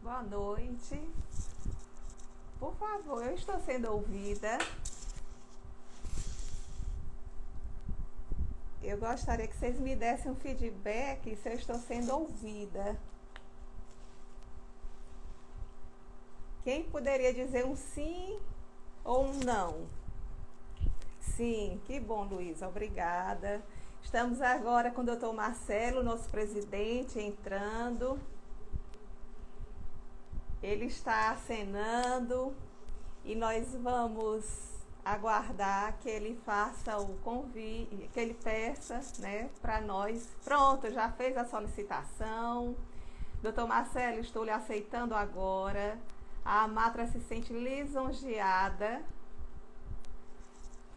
Boa noite. Por favor, eu estou sendo ouvida. Eu gostaria que vocês me dessem um feedback se eu estou sendo ouvida. Quem poderia dizer um sim ou um não? Sim, que bom, Luísa, obrigada. Estamos agora com o doutor Marcelo, nosso presidente, entrando. Ele está acenando e nós vamos aguardar que ele faça o convite, que ele peça, né, para nós. Pronto, já fez a solicitação. Doutor Marcelo, estou lhe aceitando agora. A Amatra se sente lisonjeada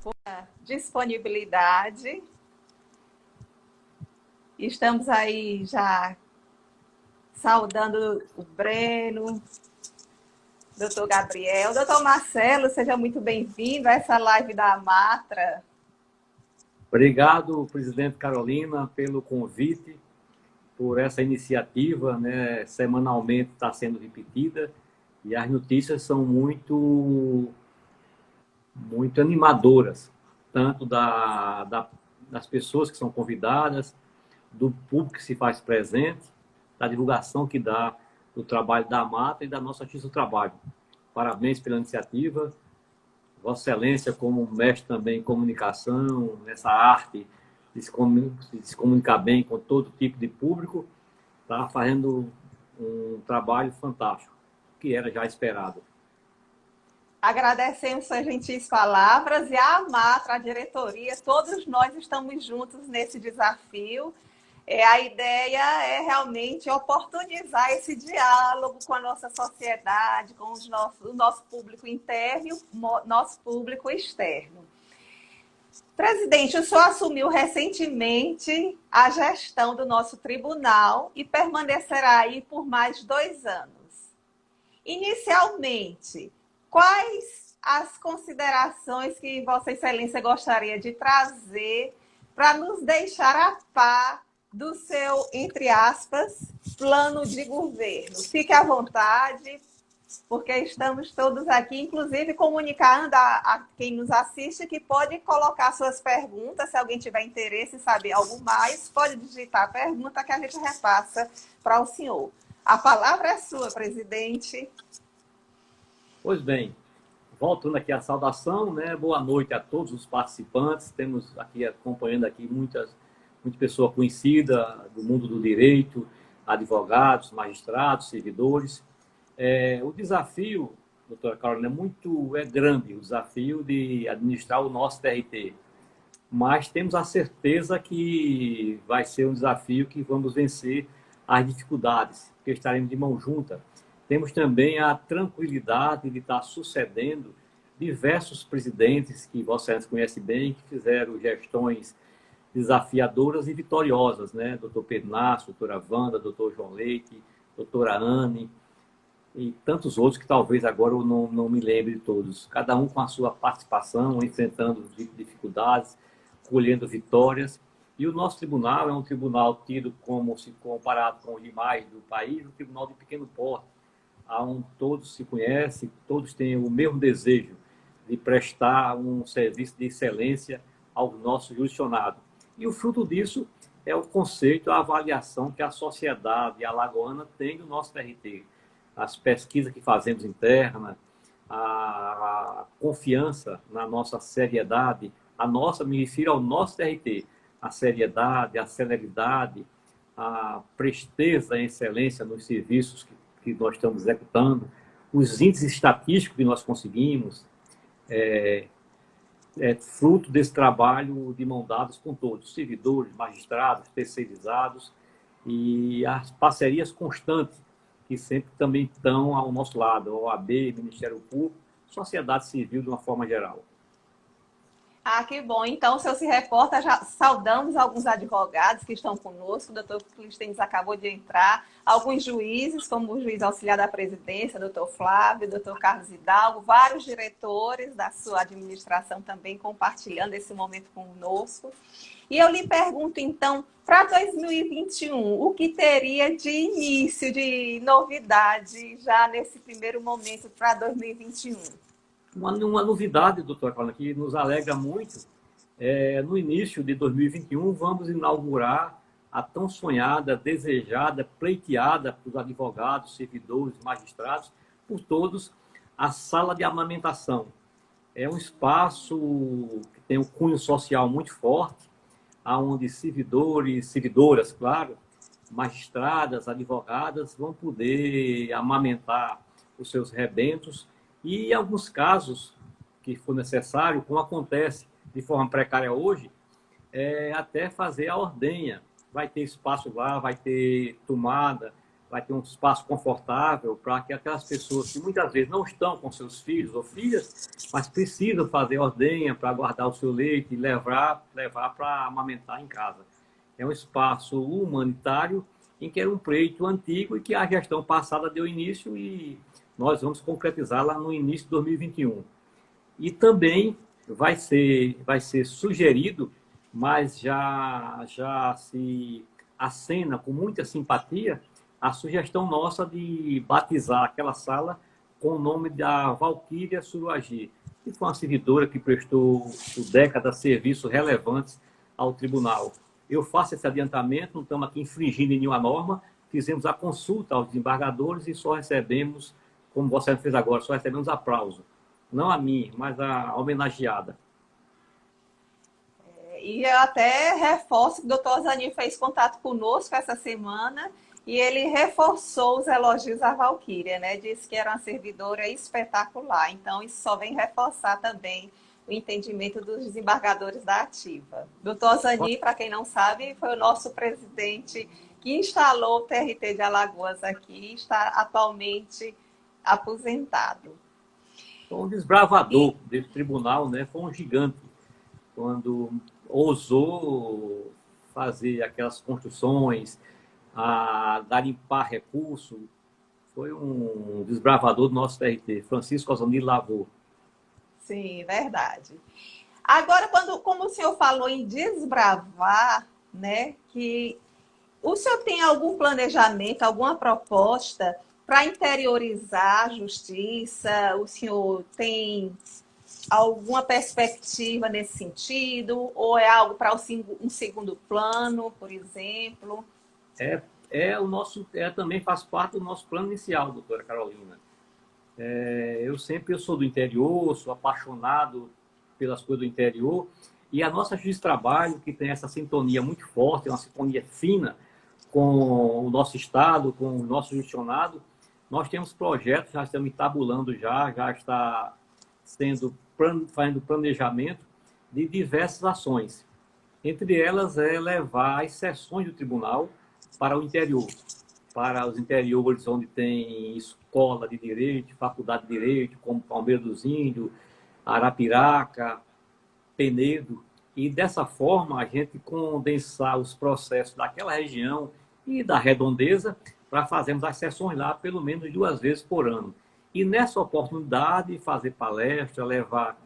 por disponibilidade. Estamos aí já saudando o Breno, doutor Gabriel. Doutor Marcelo, seja muito bem-vindo a essa live da Amatra. Obrigado, presidente Carolina, pelo convite, por essa iniciativa, né? Semanalmente está sendo repetida e as notícias são muito animadoras, tanto das pessoas que são convidadas, do público que se faz presente, da divulgação que dá do trabalho da Amatra e da nossa Justiça do Trabalho. Parabéns pela iniciativa. Vossa Excelência, como mestre também em comunicação, nessa arte de se comunicar bem com todo tipo de público, está fazendo um trabalho fantástico, que era já esperado. Agradecemos suas gentis palavras e a Amatra, a diretoria, todos nós estamos juntos nesse desafio. A ideia é realmente oportunizar esse diálogo com a nossa sociedade, com o nosso público interno e o nosso público externo. Presidente, o senhor assumiu recentemente a gestão do nosso tribunal e permanecerá aí por mais 2 anos. Inicialmente, quais as considerações que Vossa Excelência gostaria de trazer para nos deixar a par do seu, entre aspas, plano de governo? Fique à vontade, porque estamos todos aqui, inclusive comunicando a quem nos assiste que pode colocar suas perguntas, se alguém tiver interesse em saber algo mais, pode digitar a pergunta que a gente repassa para o senhor. A palavra é sua, presidente. Pois bem, voltando aqui à saudação, né? Boa noite a todos os participantes. Temos aqui acompanhando aqui muita pessoa conhecida do mundo do direito, advogados, magistrados, servidores. O desafio, doutora Carolina, é grande, o desafio de administrar o nosso TRT. Mas temos a certeza que vai ser um desafio que vamos vencer as dificuldades, porque estaremos de mão junta. Temos também a tranquilidade de estar sucedendo diversos presidentes que Vossa Excelência conhece bem, que fizeram gestões desafiadoras e vitoriosas, né? Doutor Pedro Nasso, doutora Wanda, doutor João Leite, doutora Anne, e tantos outros que talvez agora eu não me lembre de todos. Cada um com a sua participação, enfrentando dificuldades, colhendo vitórias. E o nosso tribunal é um tribunal tido como, se comparado com os demais do país, um tribunal de pequeno porte, onde todos se conhecem, todos têm o mesmo desejo de prestar um serviço de excelência ao nosso jurisdicionado. E o fruto disso é o conceito, a avaliação que a sociedade alagoana tem do nosso TRT. As pesquisas que fazemos interna, a confiança na nossa seriedade, me refiro ao nosso TRT, a seriedade, a celeridade, a presteza e excelência nos serviços que nós estamos executando, os índices estatísticos que nós conseguimos, fruto desse trabalho de mão dadas com todos, servidores, magistrados, terceirizados e as parcerias constantes que sempre também estão ao nosso lado, OAB, Ministério Público, sociedade civil de uma forma geral. Que bom. Então, o senhor se reporta, já saudamos alguns advogados que estão conosco, o doutor Clistens acabou de entrar, alguns juízes, como o juiz auxiliar da presidência, doutor Flávio, doutor Carlos Hidalgo, vários diretores da sua administração também compartilhando esse momento conosco. E eu lhe pergunto, então, para 2021, o que teria de início, de novidade, já nesse primeiro momento para 2021? Uma novidade, doutora Carolina, que nos alegra muito, no início de 2021, vamos inaugurar a tão sonhada, desejada, pleiteada pelos advogados, servidores, magistrados, por todos, a sala de amamentação. É um espaço que tem um cunho social muito forte, onde servidores, servidoras, claro, magistradas, advogadas vão poder amamentar os seus rebentos e, em alguns casos que for necessário, como acontece de forma precária hoje, até fazer a ordenha. Vai ter espaço lá, vai ter tomada, vai ter um espaço confortável para que aquelas pessoas que muitas vezes não estão com seus filhos ou filhas, mas precisam fazer ordenha para guardar o seu leite e levar para amamentar em casa. É um espaço humanitário em que era um pleito antigo e que a gestão passada deu início e nós vamos concretizar lá no início de 2021. E também vai ser sugerido, mas já se acena com muita simpatia, a sugestão nossa de batizar aquela sala com o nome da Valquíria Suruagi, que foi uma servidora que prestou por décadas serviços relevantes ao tribunal. Eu faço esse adiantamento, não estamos aqui infringindo nenhuma norma, fizemos a consulta aos desembargadores e só recebemos, como você fez agora, só recebemos aplauso. Não a mim, mas a homenageada. E eu até reforço que o doutor Zanir fez contato conosco essa semana e ele reforçou os elogios à Valquíria, né? Disse que era uma servidora espetacular. Então, isso só vem reforçar também o entendimento dos desembargadores da ativa. Doutor Zanir, para quem não sabe, foi o nosso presidente que instalou o TRT de Alagoas aqui, está atualmente aposentado. Foi um desbravador desse tribunal, né? Foi um gigante quando ousou fazer aquelas construções, a garimpar recurso. Foi um desbravador do nosso TRT, Francisco Ozanir Lavô. Sim, verdade. Agora, como o senhor falou em desbravar, né, que o senhor tem algum planejamento, alguma proposta para interiorizar a justiça? O senhor tem alguma perspectiva nesse sentido? Ou é algo para um segundo plano, por exemplo? Também faz parte do nosso plano inicial, doutora Carolina. Eu sou do interior, sou apaixonado pelas coisas do interior, e a nossa Justiça do Trabalho, que tem essa sintonia muito forte, uma sintonia fina com o nosso Estado, com o nosso gestionado, nós temos projetos, já estamos tabulando já está fazendo planejamento de diversas ações. Entre elas levar as sessões do tribunal para o interior, para os interiores onde tem escola de direito, faculdade de direito, como Palmeira dos Índios, Arapiraca, Penedo, e dessa forma a gente condensar os processos daquela região e da redondeza para fazermos as sessões lá pelo menos 2 vezes por ano. E nessa oportunidade, fazer palestra, levar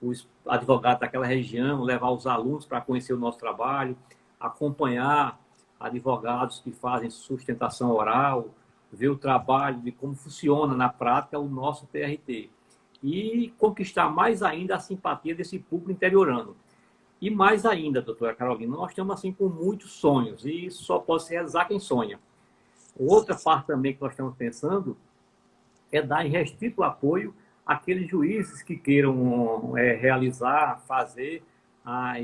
os advogados daquela região, levar os alunos para conhecer o nosso trabalho, acompanhar advogados que fazem sustentação oral, ver o trabalho de como funciona na prática o nosso TRT. E conquistar mais ainda a simpatia desse público interiorano. E mais ainda, doutora Carolina, nós estamos assim com muitos sonhos e só pode se realizar quem sonha. Outra parte também que nós estamos pensando é dar irrestrito apoio àqueles juízes que queiram fazer a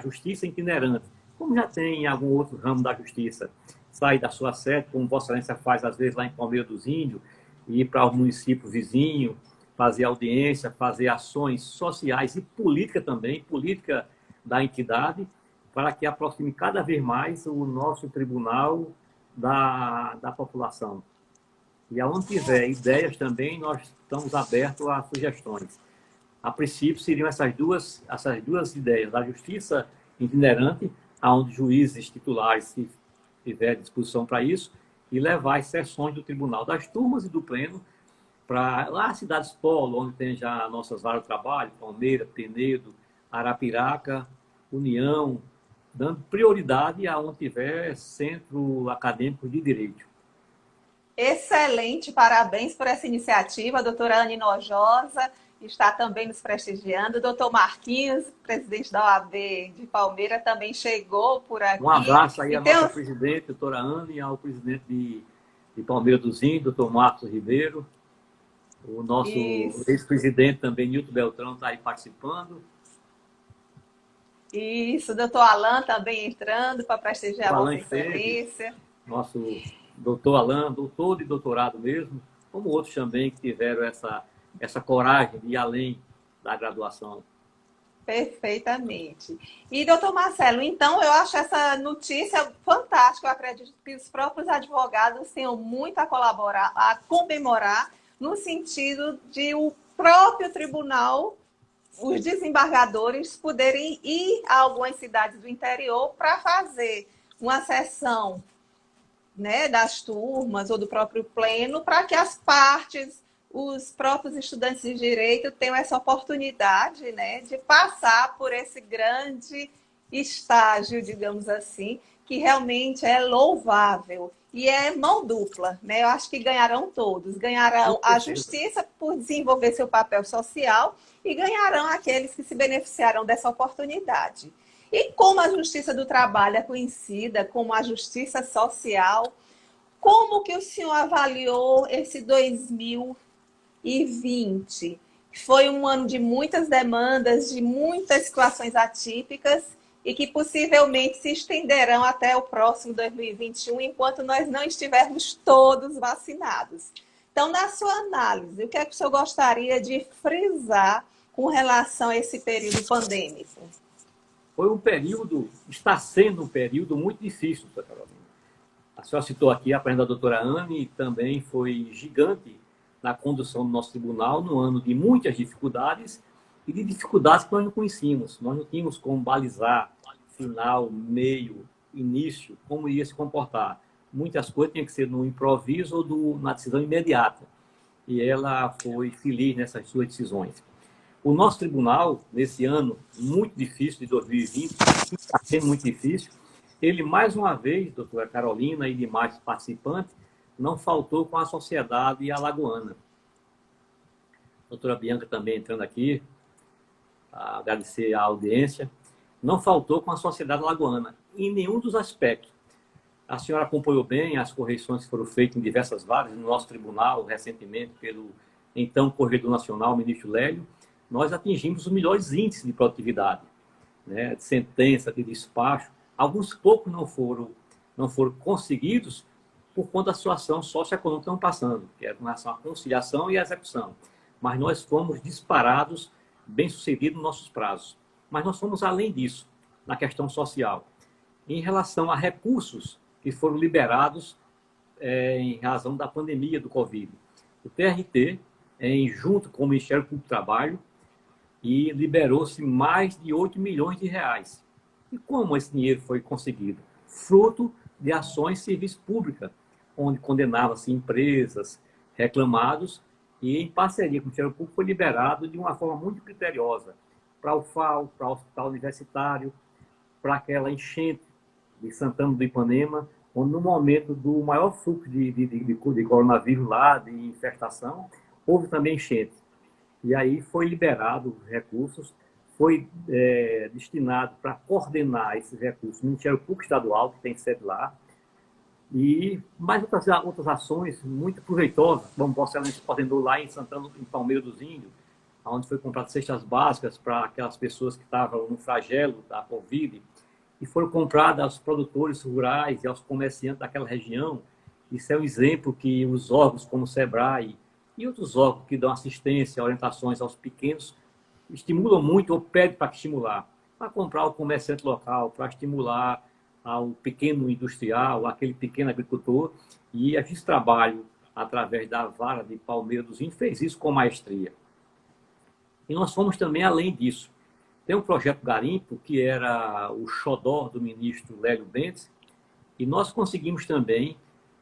justiça itinerante, como já tem em algum outro ramo da justiça. Sair da sua sede, como Vossa Excelência faz às vezes lá em Palmeira dos Índios, e ir para o município vizinho, fazer audiência, fazer ações sociais e política também, política da entidade, para que aproxime cada vez mais o nosso tribunal da população. E aonde tiver ideias também, nós estamos abertos a sugestões. A princípio, seriam essas duas ideias, da justiça itinerante, onde juízes titulares, se tiver disposição para isso, e levar as sessões do tribunal das turmas e do pleno para lá as cidades polo, onde tem já nossas varas de trabalho, Palmeira, Penedo, Arapiraca, União, dando prioridade aonde tiver centro acadêmico de direito. Excelente, parabéns por essa iniciativa, a doutora Anne Nojosa está também nos prestigiando, o doutor Marquinhos, presidente da OAB de Palmeira, também chegou por aqui. Um abraço aí e à nossa presidente, doutora Anne, e ao presidente de Palmeira do Zinho, doutor Marcos Ribeiro, o nosso ex-presidente também, Nilton Beltrão, está aí participando. Isso, o doutor Alan também entrando para prestigiar a Vossa Excelência. Nosso doutor Alan, doutor de doutorado mesmo, como outros também que tiveram essa coragem de ir além da graduação. Perfeitamente. E, doutor Marcelo, então eu acho essa notícia fantástica. Eu acredito que os próprios advogados tenham muito a colaborar, a comemorar, no sentido de o próprio tribunal, os desembargadores, poderem ir a algumas cidades do interior para fazer uma sessão, né, das turmas ou do próprio pleno, para que as partes, os próprios estudantes de direito tenham essa oportunidade, né, de passar por esse grande estágio, digamos assim, que realmente é louvável. E é mão dupla, né? Eu acho que ganharão todos. Ganharão a justiça por desenvolver seu papel social e ganharão aqueles que se beneficiarão dessa oportunidade. E como a justiça do trabalho é conhecida como a justiça social, como que o senhor avaliou esse 2020? Foi um ano de muitas demandas, de muitas situações atípicas e que possivelmente se estenderão até o próximo 2021, enquanto nós não estivermos todos vacinados. Então, na sua análise, o que é que o senhor gostaria de frisar com relação a esse período pandêmico? Foi um período, está sendo um período muito difícil, doutora Carolina. A senhora citou aqui a presença da doutora Anne, e também foi gigante na condução do nosso tribunal, no ano de muitas dificuldades e de dificuldades que nós não conhecíamos. Nós não tínhamos como balizar final, meio, início, como ia se comportar. Muitas coisas tinham que ser no improviso ou na decisão imediata. E ela foi feliz nessas suas decisões. O nosso tribunal, nesse ano muito difícil de 2020, está sendo muito difícil, ele, mais uma vez, doutora Carolina e demais participantes, não faltou com a sociedade alagoana. A doutora Bianca também entrando aqui, agradecer a audiência. Não faltou com a sociedade alagoana, em nenhum dos aspectos. A senhora acompanhou bem as correções que foram feitas em diversas varas, no nosso tribunal, recentemente, pelo então Corregedor Nacional, ministro Lélio. Nós atingimos os melhores índices de produtividade, né, de sentença, de despacho. Alguns poucos não foram conseguidos por conta da situação socioeconômica que estão passando, que é com relação à conciliação e à execução. Mas nós fomos disparados, bem-sucedidos nos nossos prazos. Mas nós fomos além disso, na questão social. Em relação a recursos que foram liberados em razão da pandemia do Covid. O TRT, junto com o Ministério Público do Trabalho, e liberou-se mais de 8 milhões de reais. E como esse dinheiro foi conseguido? Fruto de ações de serviço pública, onde condenava-se empresas, reclamados, e em parceria com o Ministério Público foi liberado de uma forma muito criteriosa para o FAO, para o Hospital Universitário, para aquela enchente de Santana do Ipanema, onde no momento do maior fluxo de coronavírus lá, de infestação, houve também enchente. E aí foi liberado recursos, foi destinado para coordenar esses recursos o Ministério Público Estadual, que tem sede lá, e mais outras ações muito proveitosas, como Vossa Excelência coordenou lá em Santana, em Palmeira dos Índios, onde foi comprado cestas básicas para aquelas pessoas que estavam no flagelo da Covid, e foram compradas aos produtores rurais e aos comerciantes daquela região. Isso é um exemplo que os órgãos como o SEBRAE e outros órgãos que dão assistência, orientações aos pequenos, estimulam muito ou pedem para estimular, para comprar o comerciante local, para estimular ao pequeno industrial, aquele pequeno agricultor. E esse trabalho, através da vara de Palmeira dos Índios, fez isso com maestria. E nós fomos também além disso. Tem um projeto Garimpo, que era o xodó do ministro Lélio Bentes, e nós conseguimos também,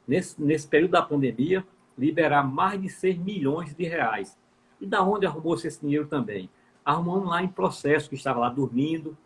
nesse período da pandemia, liberar mais de 6 milhões de reais. E da onde arrumou-se esse dinheiro também? Arrumamos lá em processo, que estava lá dormindo,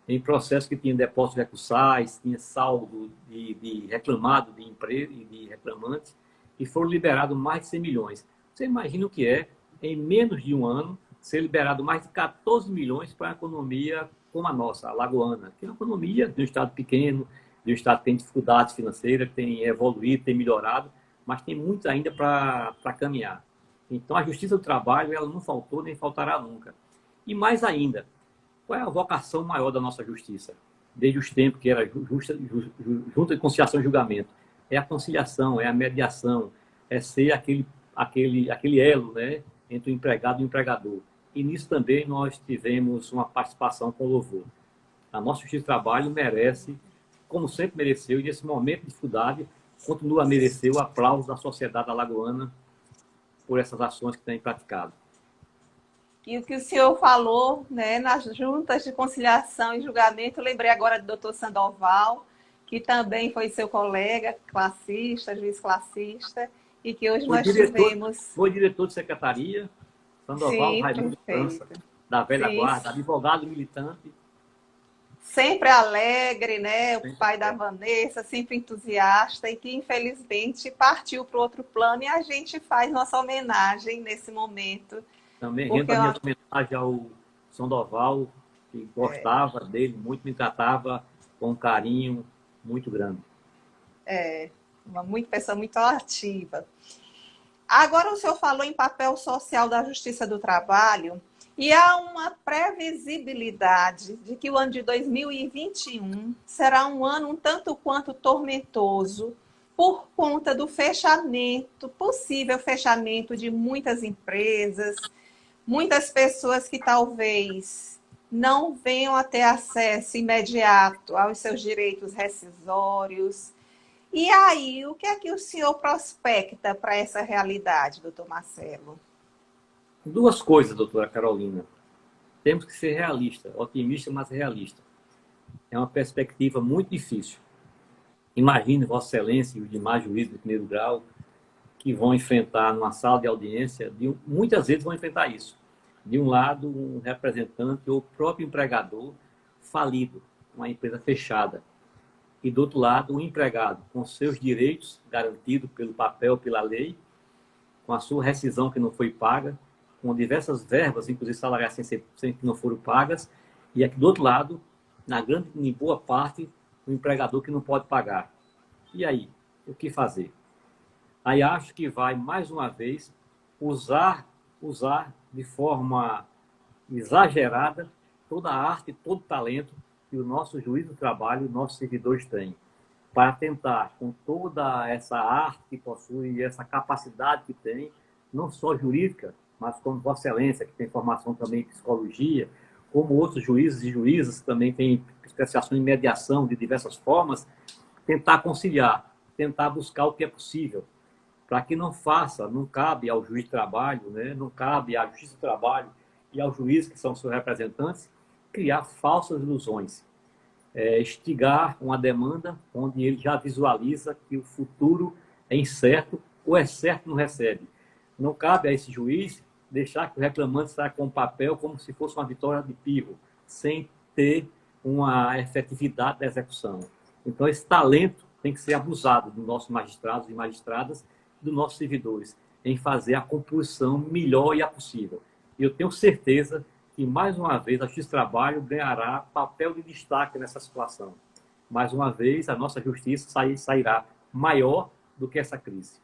em processos que tinham depósitos recursais, tinha saldo de reclamado de empresa e de reclamantes, e foram liberados mais de 100 milhões. Você imagina o que é, em menos de um ano, ser liberado mais de 14 milhões para a economia como a nossa, a alagoana, que é uma economia de um estado pequeno, de um estado que tem dificuldades financeiras, tem evoluído, tem melhorado, mas tem muito ainda para caminhar. Então, a justiça do trabalho, ela não faltou nem faltará nunca. E mais ainda, qual é a vocação maior da nossa justiça? Desde os tempos que era junta de conciliação e julgamento. É a conciliação, é a mediação, é ser aquele elo, né, entre o empregado e o empregador. E nisso também nós tivemos uma participação com louvor. A nossa justiça do trabalho merece, como sempre mereceu, e nesse momento de dificuldade, continua a merecer o aplauso da sociedade alagoana por essas ações que tem praticado. E o que o senhor falou, né, nas juntas de conciliação e julgamento, eu lembrei agora do doutor Sandoval, que também foi seu colega, classista, juiz classista, e que hoje nós tivemos... Foi diretor de secretaria, Sandoval Sim, Raimundo França, perfeito. da velha Sim, guarda, advogado militante. sempre alegre, né? O Sempre pai da Vanessa, sempre entusiasta, e que infelizmente partiu para o outro plano, e a gente faz nossa homenagem nesse momento. Também rendo Porque a minha homenagem ao Sandoval, que gostava dele muito, me tratava com um carinho muito grande. é uma pessoa muito ativa. Agora o senhor falou em papel social da Justiça do Trabalho, e há uma previsibilidade de que o ano de 2021 será um ano um tanto quanto tormentoso por conta do fechamento, possível fechamento de muitas empresas, muitas pessoas que talvez não venham a ter acesso imediato aos seus direitos rescisórios. E aí, o que é que o senhor prospecta para essa realidade, doutor Marcelo? Duas coisas, doutora Carolina. Temos que ser realistas, otimista, mas realista. É uma perspectiva muito difícil. Imagine Vossa Excelência e os demais juízes de primeiro grau que vão enfrentar numa sala de audiência, muitas vezes vão enfrentar isso. De um lado, um representante ou próprio empregador falido, uma empresa fechada. E do outro lado, o empregado com seus direitos garantidos pelo papel, pela lei, com a sua rescisão que não foi paga, com diversas verbas, inclusive salariais, sem que não foram pagas, e aqui do outro lado, em boa parte, o empregador que não pode pagar. E aí, o que fazer? Aí acho que vai, mais uma vez, usar de forma exagerada toda a arte, todo o talento que o nosso juiz do trabalho, nossos servidores têm, para tentar, com toda essa arte que possui, essa capacidade que tem, não só jurídica, mas como Vossa Excelência, que tem formação também em psicologia, como outros juízes e juízas que também têm especialização em mediação de diversas formas, tentar conciliar, tentar buscar o que é possível, para que não cabe ao juiz de trabalho, né? Não cabe à justiça do trabalho e ao juiz, que são seus representantes, criar falsas ilusões, estigar uma demanda onde ele já visualiza que o futuro é incerto ou é certo não recebe. Não cabe a esse juiz deixar que o reclamante saia com o papel como se fosse uma vitória de pirro, sem ter uma efetividade da execução. Então, esse talento tem que ser abusado dos nossos magistrados e magistradas, dos nossos servidores, em fazer a composição melhor e a possível. E eu tenho certeza que, mais uma vez, a Justiça do Trabalho ganhará papel de destaque nessa situação. Mais uma vez, a nossa justiça sairá maior do que essa crise.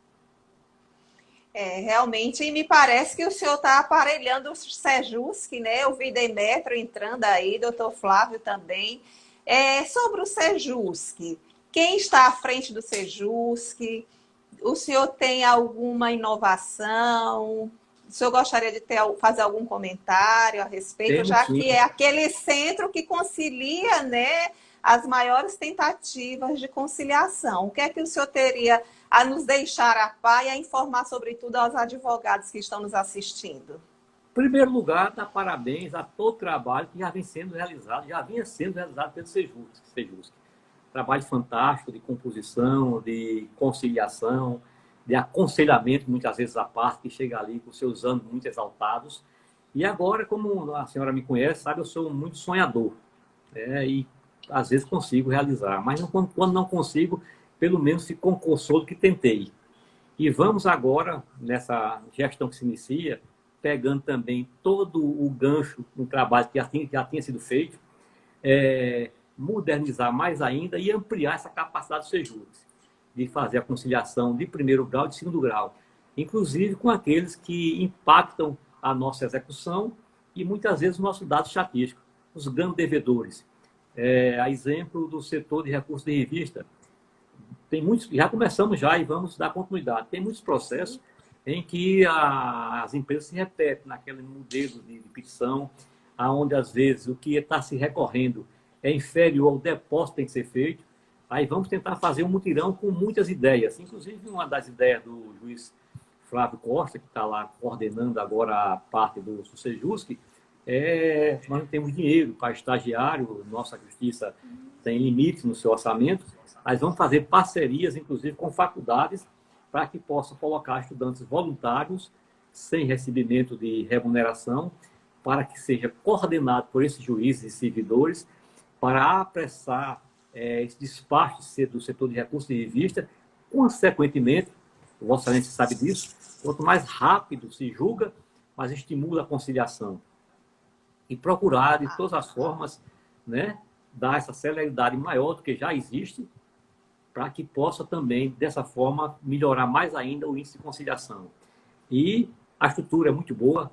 Realmente, e me parece que o senhor está aparelhando o Sejusc, né? Eu vi Demetrio entrando aí, doutor Flávio também. Sobre o Sejusc, quem está à frente do Sejusc? O senhor tem alguma inovação? O senhor gostaria de fazer algum comentário a respeito, Temos, já sim. que é aquele centro que concilia, né, as maiores tentativas de conciliação. O que é que o senhor teria a nos deixar a par e a informar, sobretudo, aos advogados que estão nos assistindo? Em primeiro lugar, dar parabéns a todo o trabalho que já vinha sendo realizado pelo Sejusc. Trabalho fantástico de composição, de conciliação, de aconselhamento, muitas vezes à parte, que chega ali com seus anos muito exaltados. E agora, como a senhora me conhece, sabe, eu sou muito sonhador. e às vezes consigo realizar, mas quando não consigo, pelo menos fico com consolo que tentei. E vamos agora, nessa gestão que se inicia, pegando também todo o gancho, um trabalho que já tinha sido feito, modernizar mais ainda e ampliar essa capacidade do Sejus, de fazer a conciliação de primeiro grau e de segundo grau, inclusive com aqueles que impactam a nossa execução e muitas vezes o nosso dado estatístico, os grandes devedores. A exemplo do setor de recursos de revista, tem muitos, já começamos já e vamos dar continuidade. Tem muitos processos em que as empresas se repetem naquele modelo de petição, onde às vezes o que está se recorrendo é inferior ao depósito que tem que ser feito. Aí vamos tentar fazer um mutirão com muitas ideias. Inclusive, uma das ideias do juiz Flávio Costa, que está lá coordenando agora a parte do Sejusc, nós não temos dinheiro para estagiário, nossa justiça tem limites no seu orçamento, mas vamos fazer parcerias, inclusive, com faculdades, para que possam colocar estudantes voluntários, sem recebimento de remuneração, para que seja coordenado por esses juízes e servidores, para apressar esse despacho do setor de recursos de revista, consequentemente, o Vossa Excelência sabe disso, quanto mais rápido se julga, mais estimula a conciliação. E procurar, de todas as formas, né, dar essa celeridade maior do que já existe, para que possa também, dessa forma, melhorar mais ainda o índice de conciliação. E a estrutura é muito boa,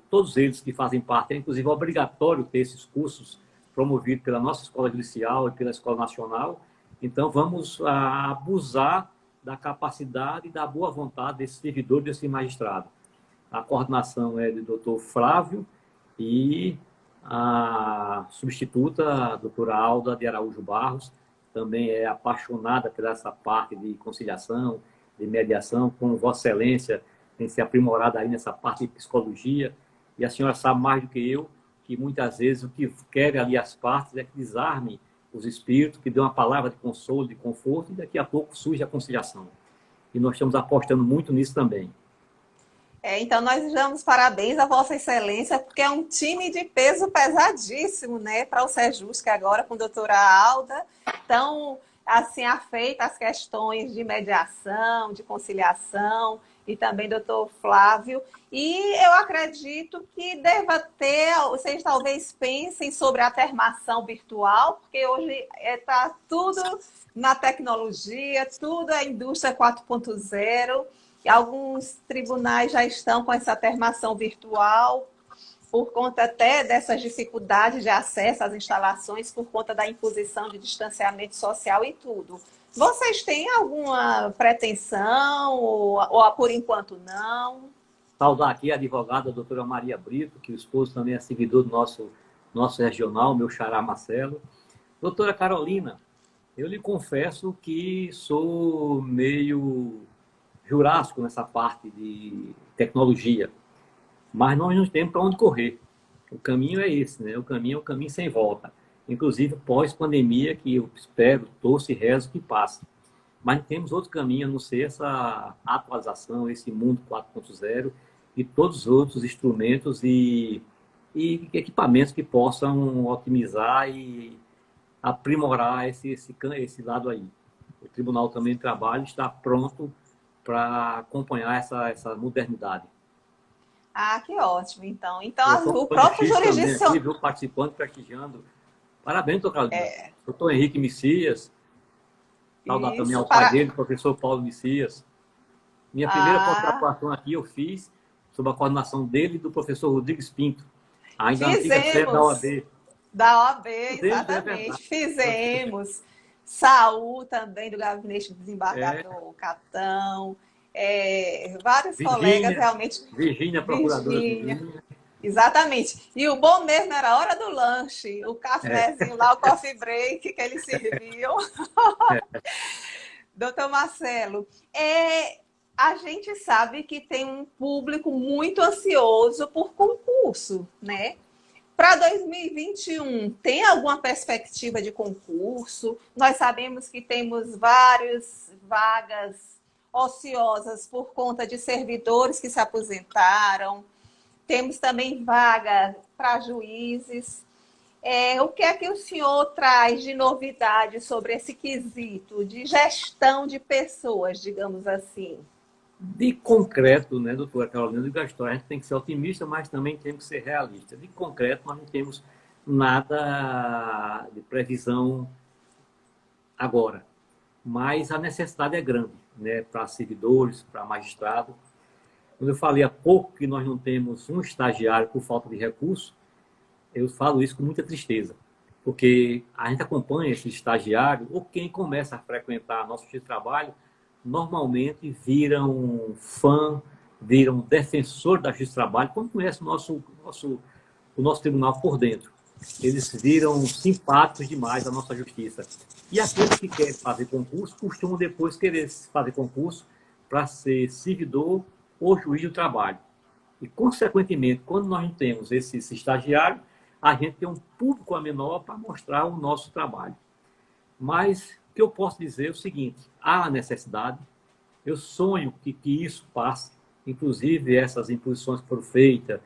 todos eles que fazem parte, é inclusive obrigatório ter esses cursos promovidos pela nossa Escola Judicial e pela Escola Nacional. Então, vamos abusar da capacidade e da boa vontade desse servidor, desse magistrado. A coordenação é do doutor Flávio e a substituta, a doutora Alda de Araújo Barros, também é apaixonada por essa parte de conciliação, de mediação, com Vossa Excelência, tem se aprimorado aí nessa parte de psicologia, e a senhora sabe mais do que eu, que muitas vezes o que querem ali as partes é que desarme os espíritos, que dê uma palavra de consolo, de conforto, e daqui a pouco surge a conciliação. E nós estamos apostando muito nisso também. Então, nós damos parabéns a Vossa Excelência, porque é um time de peso pesadíssimo, né, para o Sejusc agora, com a doutora Alda. Então, assim, afeita as questões de mediação, de conciliação, e também doutor Flávio. E eu acredito que deva ter, vocês talvez pensem sobre a termação virtual, porque hoje está tudo na tecnologia, tudo é indústria 4.0. Alguns tribunais já estão com essa termação virtual, por conta até dessas dificuldades de acesso às instalações, por conta da imposição de distanciamento social e tudo. Vocês têm alguma pretensão ou por enquanto não? Saudar aqui a advogada, a doutora Maria Brito, que o esposo também é seguidor do nosso regional, meu xará Marcelo. Doutora Carolina, eu lhe confesso que sou meio jurássico nessa parte de tecnologia, mas nós não temos para onde correr. O caminho é esse, né? O caminho é um caminho sem volta. Inclusive pós-pandemia, que eu espero, torço e rezo que passe. Mas temos outro caminho a não ser essa atualização, esse mundo 4.0 e todos os outros instrumentos e equipamentos que possam otimizar e aprimorar esse lado aí. O Tribunal também de Trabalho está pronto para acompanhar essa modernidade. Ah, que ótimo, então. Então, o próprio jurisdição... Viu, participando, prestigiando. Parabéns, doutor Carlos. Doutor Henrique Messias. Saudar também ao pai dele, professor Paulo Messias. Minha primeira contratação aqui eu fiz sob a coordenação dele e do professor Rodrigues Pinto. Ainda na antiga sede da OAB. Da OAB, exatamente. Fizemos. Saúl também, do gabinete do desembargador Catão. Vários colegas, realmente. Virgínia, procuradora Virgínia. Exatamente. E o bom mesmo era a hora do lanche, o cafezinho lá, o coffee break que eles serviam. Doutor Marcelo, a gente sabe que tem um público muito ansioso por concurso, né? Para 2021, tem alguma perspectiva de concurso? Nós sabemos que temos várias vagas ociosas por conta de servidores que se aposentaram. Temos também vaga para juízes. O que é que o senhor traz de novidade sobre esse quesito de gestão de pessoas, digamos assim? De concreto, né, doutora Carolina de Gaston, a gente tem que ser otimista, mas também temos que ser realista. De concreto, nós não temos nada de previsão agora, mas a necessidade é grande, né, para servidores, para magistrados. Quando eu falei há pouco que nós não temos um estagiário por falta de recurso, eu falo isso com muita tristeza, porque a gente acompanha esse estagiário, ou quem começa a frequentar nosso tipo de trabalho, normalmente viram fã, viram defensor da Justiça do Trabalho, quando conhece o nosso tribunal por dentro. Eles viram simpáticos demais à nossa justiça. E aqueles que querem fazer concurso costumam depois querer fazer concurso para ser servidor ou juiz do trabalho. E, consequentemente, quando nós não temos esse estagiário, a gente tem um público a menor para mostrar o nosso trabalho. Mas o que eu posso dizer é o seguinte: há necessidade, eu sonho que isso passe, inclusive essas imposições que foram feitas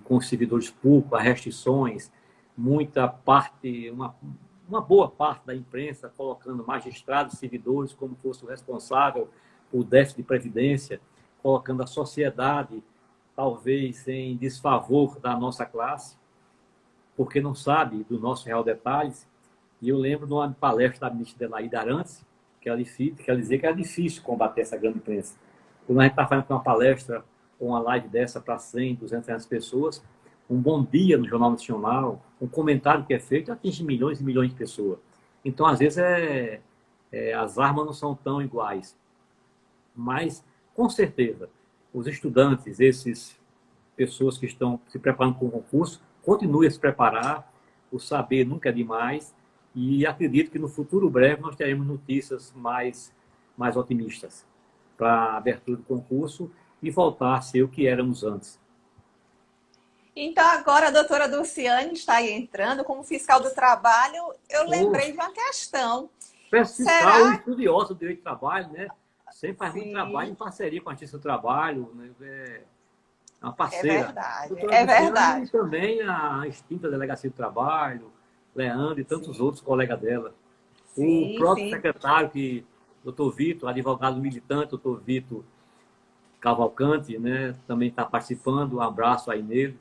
com os servidores públicos, as restrições, muita parte, uma boa parte da imprensa colocando magistrados e servidores como fosse o responsável por déficit de previdência, colocando a sociedade talvez em desfavor da nossa classe, porque não sabe do nosso real detalhes. E eu lembro de uma palestra da ministra Adelaide Arantes, que ela dizia que era difícil combater essa grande imprensa. Quando a gente está fazendo uma palestra ou uma live dessa para 100, 200, 300 pessoas, um bom dia no Jornal Nacional, um comentário que é feito atinge milhões e milhões de pessoas. Então, às vezes, as armas não são tão iguais. Mas, com certeza, os estudantes, essas pessoas que estão se preparando para um concurso, continuem a se preparar, o saber nunca é demais, e acredito que no futuro breve nós teremos notícias mais otimistas para a abertura do concurso e voltar a ser o que éramos antes. Então, agora a doutora Dulciane está aí entrando como fiscal do trabalho. Eu Oh, lembrei de uma questão. peço fiscal e Será? estudioso do direito do trabalho, né? Sempre faz muito trabalho em Sim, parceria com a Justiça do Trabalho, né? Uma é parceira. A verdade, doutora é Luciane e verdade. também a extinta Delegacia do Trabalho, Leandro e tantos Sim, outros colegas dela. O sim, próprio sim, secretário, doutor Vitor, advogado militante, doutor Vitor Cavalcante, né, também está participando. Um abraço aí nele.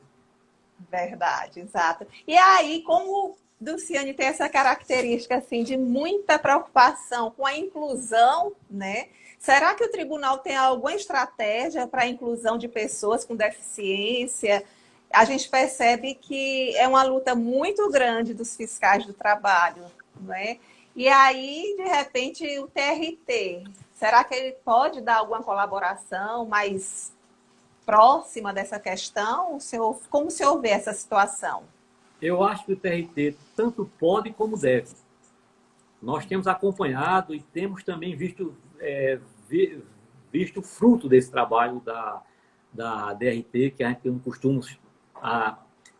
verdade, exato. E aí, como Dulciane tem essa característica assim de muita preocupação com a inclusão, né? Será que o tribunal tem alguma estratégia para a inclusão de pessoas com deficiência? A gente percebe que é uma luta muito grande dos fiscais do trabalho, né? E aí, de repente, o TRT, será que ele pode dar alguma colaboração mais próxima dessa questão? Como o senhor vê essa situação? Eu acho que o TRT tanto pode como deve. Nós temos acompanhado e temos também visto o fruto desse trabalho da DRT, que a gente tem um costume,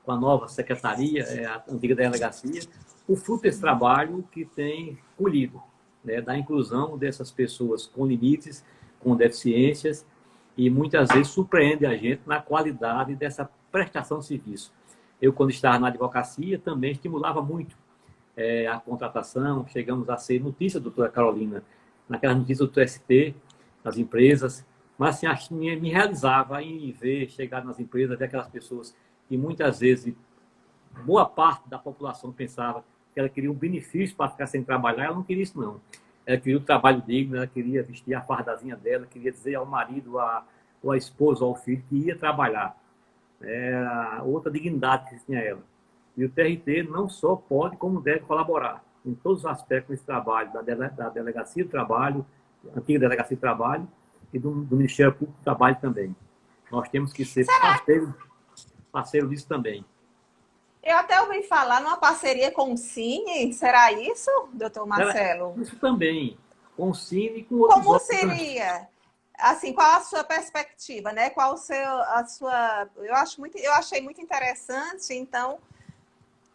com a nova secretaria, a antiga delegacia, o fruto desse trabalho que tem colhido, né, da inclusão dessas pessoas com limites, com deficiências, e muitas vezes surpreende a gente na qualidade dessa prestação de serviço. Eu, quando estava na advocacia, também estimulava muito a contratação. Chegamos a ser notícia, doutora Carolina, naquelas notícias do TST, das empresas, mas assim, me realizava em ver chegar nas empresas, ver aquelas pessoas que muitas vezes, boa parte da população pensava que ela queria um benefício para ficar sem trabalhar. Ela não queria isso, não. Ela queria o trabalho digno, ela queria vestir a fardazinha dela, queria dizer ao marido, ou à esposa, ou ao filho que ia trabalhar. Era outra dignidade que tinha ela. E o TRT não só pode, como deve colaborar em todos os aspectos desse trabalho, da Delegacia do Trabalho, antiga Delegacia do Trabalho, e do Ministério Público do Trabalho também. Nós temos que ser parceiro disso também. Eu até ouvi falar numa parceria com o Cine. Será isso, doutor Marcelo? Isso também, com o Cine e com outros Como órgãos. seria? Assim, qual a sua perspectiva, né? Qual o seu, a sua? Eu achei muito interessante. Então,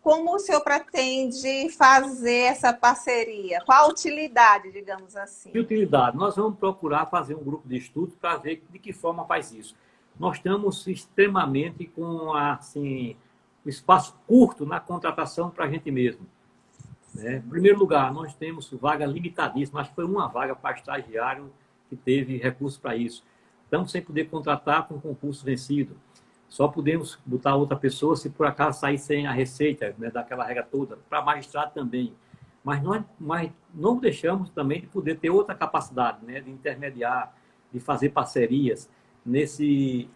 como o senhor pretende fazer essa parceria? Qual a utilidade, digamos De assim? utilidade, nós vamos procurar fazer um grupo de estudo para ver de que forma faz isso. Nós estamos extremamente com, assim, um espaço curto na contratação para a gente mesmo. Né? Em primeiro lugar, nós temos vaga limitadíssima, acho que foi uma vaga para estagiário que teve recurso para isso. Estamos sem poder contratar com concurso vencido. Só podemos botar outra pessoa se por acaso sair sem a receita, né, daquela regra toda. Para magistrado também. Mas nós não deixamos também de poder ter outra capacidade, né, de intermediar, de fazer parcerias. Nesses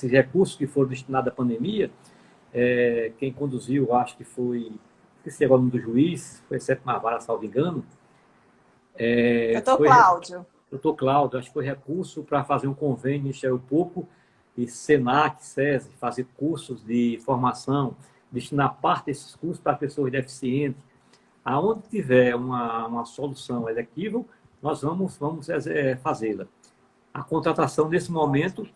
recursos que foram destinados à pandemia, quem conduziu, acho que foi, esqueci agora o nome do juiz, foi Sétima Vara, salvo engano. Doutor Cláudio. Doutor Cláudio, acho que foi recurso para fazer um convênio Ministério Público e Senac, SESI, fazer cursos de formação, destinar parte desses cursos para pessoas deficientes. Aonde tiver uma solução executível, nós vamos fazê-la. A contratação, nesse momento,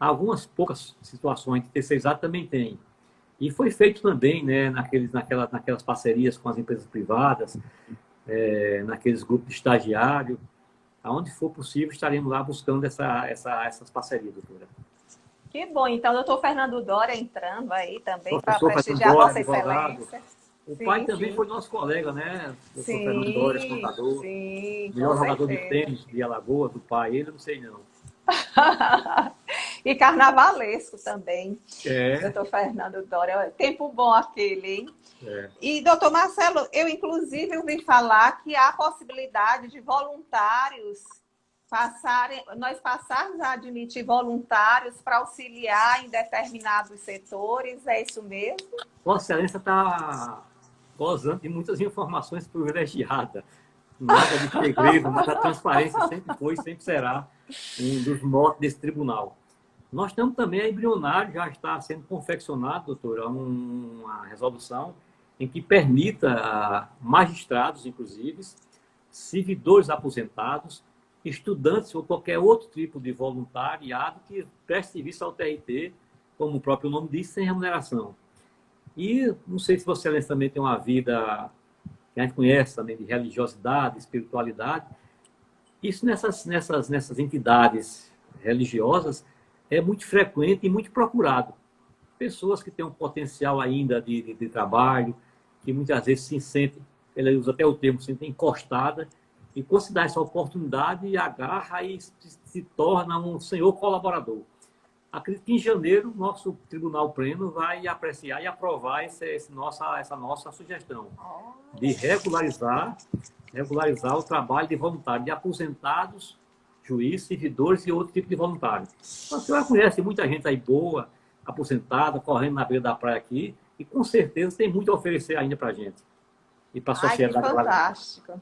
algumas poucas situações de terceirizado também tem. E foi feito também, né, naquelas parcerias com as empresas privadas, naqueles grupos de estagiário. Aonde for possível, estaremos lá buscando essas parcerias, doutora. Que bom. Então, o doutor Fernando Doria entrando aí também para Professor prestigiar a Fernando Vossa Doria, Excelência. o Sim, pai também sim. foi nosso colega, né? O doutor Fernando Sim, Doria, contador. sim, com Melhor jogador de certeza. tênis de Alagoas, do pai. Ele, eu não sei não. E carnavalesco também, É, doutor Fernando Doria. Tempo bom aquele, hein? é. E, doutor Marcelo, eu inclusive ouvi falar que há possibilidade de voluntários nós passarmos a admitir voluntários para auxiliar em determinados setores, é isso mesmo? Vossa Excelência está gozando de muitas informações privilegiadas. Nada de segredo, mas a transparência sempre foi e sempre será um dos motos desse tribunal. Nós estamos também embrionário, já está sendo confeccionado, doutora, uma resolução em que permita magistrados, inclusive, servidores aposentados, estudantes ou qualquer outro tipo de voluntariado que preste serviço ao TRT, como o próprio nome diz, sem remuneração. E não sei se Vossa Excelência também tem uma vida que a gente conhece também de religiosidade, espiritualidade. Isso nessas entidades religiosas é muito frequente e muito procurado. Pessoas que têm um potencial ainda de trabalho, que muitas vezes se sentem, ele usa até o termo, se sentem encostada, e quando se dá essa oportunidade, agarra e se torna um senhor colaborador. Acredito que em janeiro, nosso Tribunal Pleno vai apreciar e aprovar essa nossa sugestão de regularizar o trabalho de voluntário, de aposentados, juízes, servidores e outro tipo de voluntário. A senhora conhece muita gente aí boa, aposentada, correndo na beira da praia aqui, e com certeza tem muito a oferecer ainda para a gente e para a Ai, que sociedade. fantástico.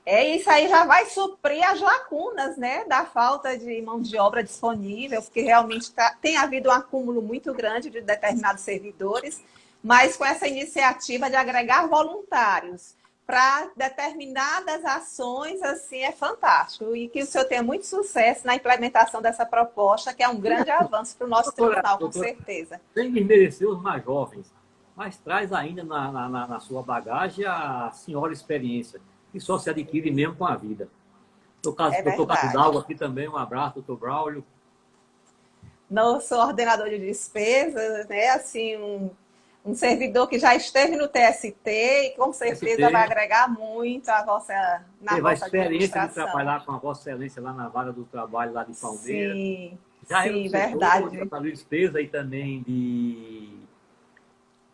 Isso aí já vai suprir as lacunas, né, da falta de mão de obra disponível, porque realmente tem havido um acúmulo muito grande de determinados servidores, mas com essa iniciativa de agregar voluntários para determinadas ações, assim, é fantástico. E que o senhor tenha muito sucesso na implementação dessa proposta, que é um grande avanço para o nosso tribunal, com certeza. Sem desmerecer os mais jovens, mas traz ainda na sua bagagem a senhora experiência, que só se adquire mesmo com a vida. No caso do doutor Capidalgo aqui também, um abraço, doutor Braulio. Nosso ordenador de despesas, né? Assim, um servidor que já esteve no TST e com certeza vai agregar muito na vossa experiência de trabalhar com a Vossa Excelência lá na Vara do Trabalho, lá de Palmeiras. Sim, já sim, verdade. De despesa e também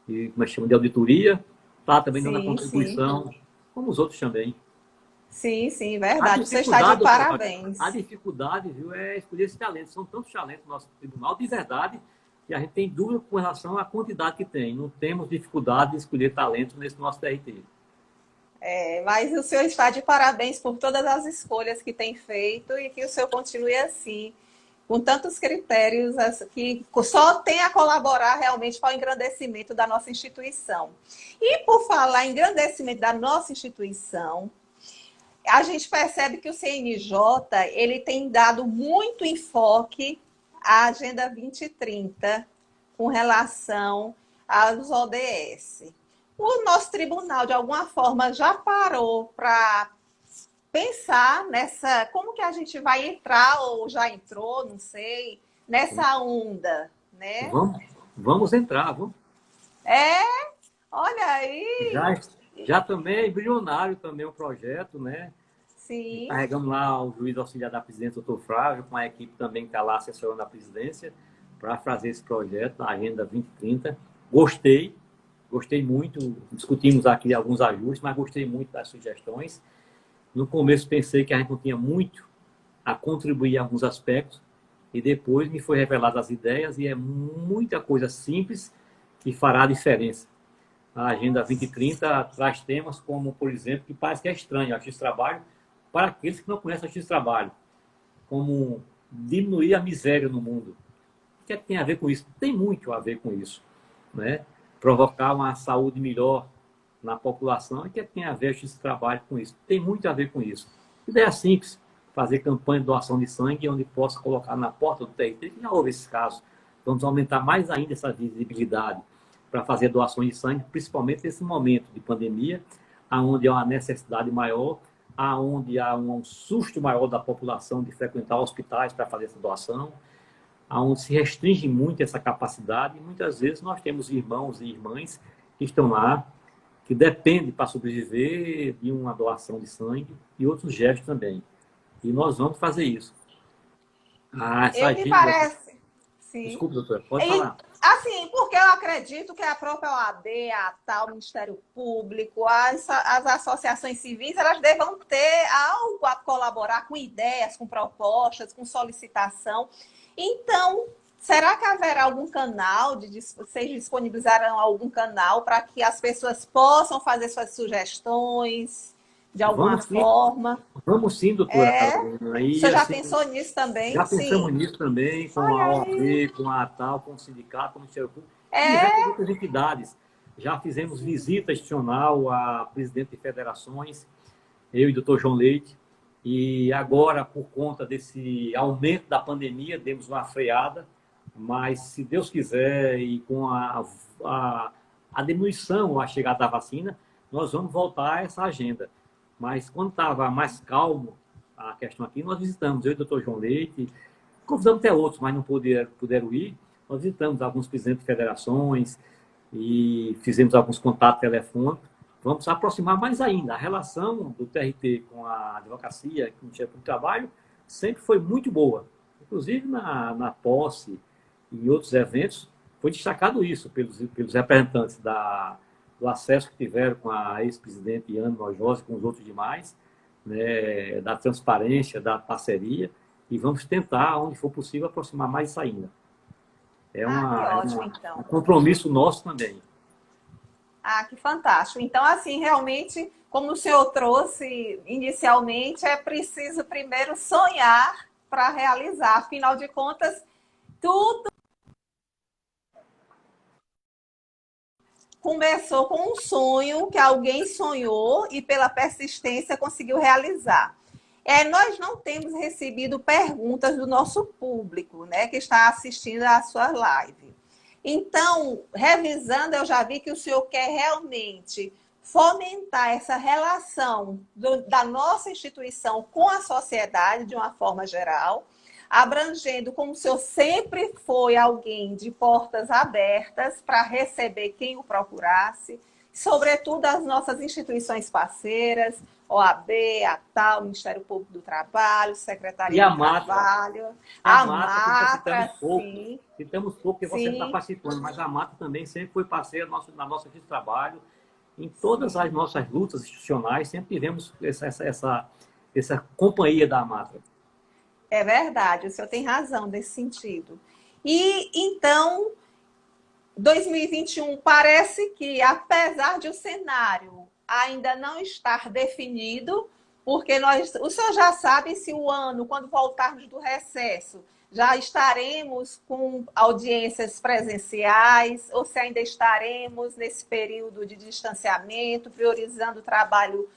como é que chama, de auditoria, tá também dando a contribuição, como os outros também. Sim, sim, verdade. Você está de parabéns. A dificuldade, viu, é escolher esse talento. São tantos talentos no nosso tribunal, de verdade, que a gente tem dúvida com relação à quantidade que tem. Não temos dificuldade de escolher talentos nesse nosso TRT. Mas o senhor está de parabéns por todas as escolhas que tem feito e que o senhor continue assim, com tantos critérios que só tem a colaborar realmente para o engrandecimento da nossa instituição. E por falar em engrandecimento da nossa instituição, a gente percebe que o CNJ ele tem dado muito enfoque à Agenda 2030 com relação aos ODS. O nosso tribunal, de alguma forma, já parou para pensar como que a gente vai entrar, ou já entrou, não sei, nessa onda, né? Vamos entrar, vamos. É, olha aí. Já, já também é embrionário também o projeto, né? Sim. Carregamos lá o juiz auxiliar da presidência, doutor Flávio, com a equipe também que está lá assessorando a presidência, para fazer esse projeto, a Agenda 2030. Gostei, gostei muito. Discutimos aqui alguns ajustes, mas gostei muito das sugestões. No começo pensei que a gente não tinha muito a contribuir em alguns aspectos, e depois me foi revelado as ideias, e é muita coisa simples que fará a diferença. A Agenda 2030 traz temas como, por exemplo, que parece que é estranho, a X-Trabalho, para aqueles que não conhecem a X-Trabalho, como diminuir a miséria no mundo. O que é que tem a ver com isso? Tem muito a ver com isso, né? Provocar uma saúde melhor na população. O que é que tem a ver esse trabalho com isso? Tem muito a ver com isso. Ideia simples, fazer campanha de doação de sangue, onde possa colocar na porta do TRT, que já houve esses casos. Vamos aumentar mais ainda essa visibilidade para fazer doações de sangue, principalmente nesse momento de pandemia, onde há uma necessidade maior, onde há um susto maior da população de frequentar hospitais para fazer essa doação, onde se restringe muito essa capacidade, e muitas vezes nós temos irmãos e irmãs que estão lá, que dependem para sobreviver de uma doação de sangue e outros gestos também. E nós vamos fazer isso. Essa Eu me agenda... parece. Sim. Desculpe, doutora, pode E, falar. assim, porque eu acredito que a própria OAB, a tal Ministério Público, as associações civis, elas devam ter algo a colaborar com ideias, com propostas, com solicitação. Então, será que haverá algum canal, vocês disponibilizarão algum canal para que as pessoas possam fazer suas sugestões de alguma Vamos sim, forma? vamos sim, doutora Carolina. O E senhor já assim, pensou nisso também? já pensamos Sim. nisso também, com Olha a aí. OAB, com a ATAL, com o sindicato, com o Ministério Público, e diversas É, outras entidades. Já fizemos visita institucional a presidente de federações, eu e o doutor João Leite, e agora, por conta desse aumento da pandemia, demos uma freada, mas se Deus quiser, e com a diminuição, a chegada da vacina, nós vamos voltar a essa agenda. Mas quando estava mais calmo a questão aqui, nós visitamos, eu e o doutor João Leite, convidamos até outros, mas não puderam ir. Nós visitamos alguns presidentes de federações e fizemos alguns contatos telefônicos. Vamos aproximar mais ainda. A relação do TRT com a advocacia, com o Ministério do Trabalho, sempre foi muito boa. Inclusive na posse e em outros eventos, foi destacado isso pelos representantes do acesso que tiveram com a ex-presidente Ana Nojosa e com os outros demais, né, da transparência, da parceria, e vamos tentar, onde for possível, aproximar mais isso ainda. que É ótimo, um então. compromisso nosso também. Que fantástico. Então, assim, realmente, como o senhor trouxe inicialmente, é preciso primeiro sonhar para realizar. Afinal de contas, tudo começou com um sonho que alguém sonhou e, pela persistência, conseguiu realizar. Nós não temos recebido perguntas do nosso público, né, que está assistindo a sua live. Então, revisando, eu já vi que o senhor quer realmente fomentar essa relação da nossa instituição com a sociedade, de uma forma geral, abrangendo, como o senhor sempre foi alguém de portas abertas para receber quem o procurasse, sobretudo as nossas instituições parceiras, OAB, ATAL, Ministério Público do Trabalho, E Secretaria a do Matra, Trabalho, a a Matra, que nós Matra, sim, citamos pouco, porque você não está sim, participando, mas a Matra também sempre foi parceira na nossa de trabalho. Em todas as sim. nossas lutas institucionais, sempre tivemos essa companhia da Matra. É verdade, o senhor tem razão nesse sentido. E então, 2021 parece que, apesar de o cenário ainda não estar definido, porque o senhor já sabe se o ano, quando voltarmos do recesso, já estaremos com audiências presenciais, ou se ainda estaremos nesse período de distanciamento, priorizando o trabalho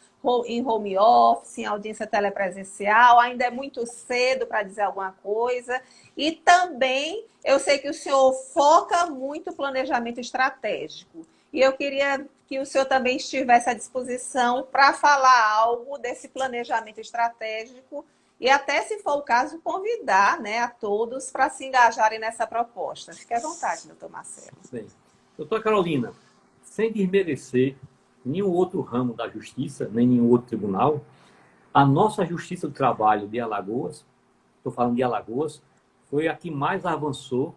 em home office, em audiência telepresencial, ainda é muito cedo para dizer alguma coisa. E também eu sei que o senhor foca muito o planejamento estratégico. E eu queria que o senhor também estivesse à disposição para falar algo desse planejamento estratégico e até, se for o caso, convidar, né, a todos para se engajarem nessa proposta. Fique à vontade, doutor Marcelo. Bem, doutora Carolina, sem desmerecer nenhum outro ramo da justiça, nem nenhum outro tribunal, a nossa Justiça do Trabalho de Alagoas, estou falando de Alagoas, foi a que mais avançou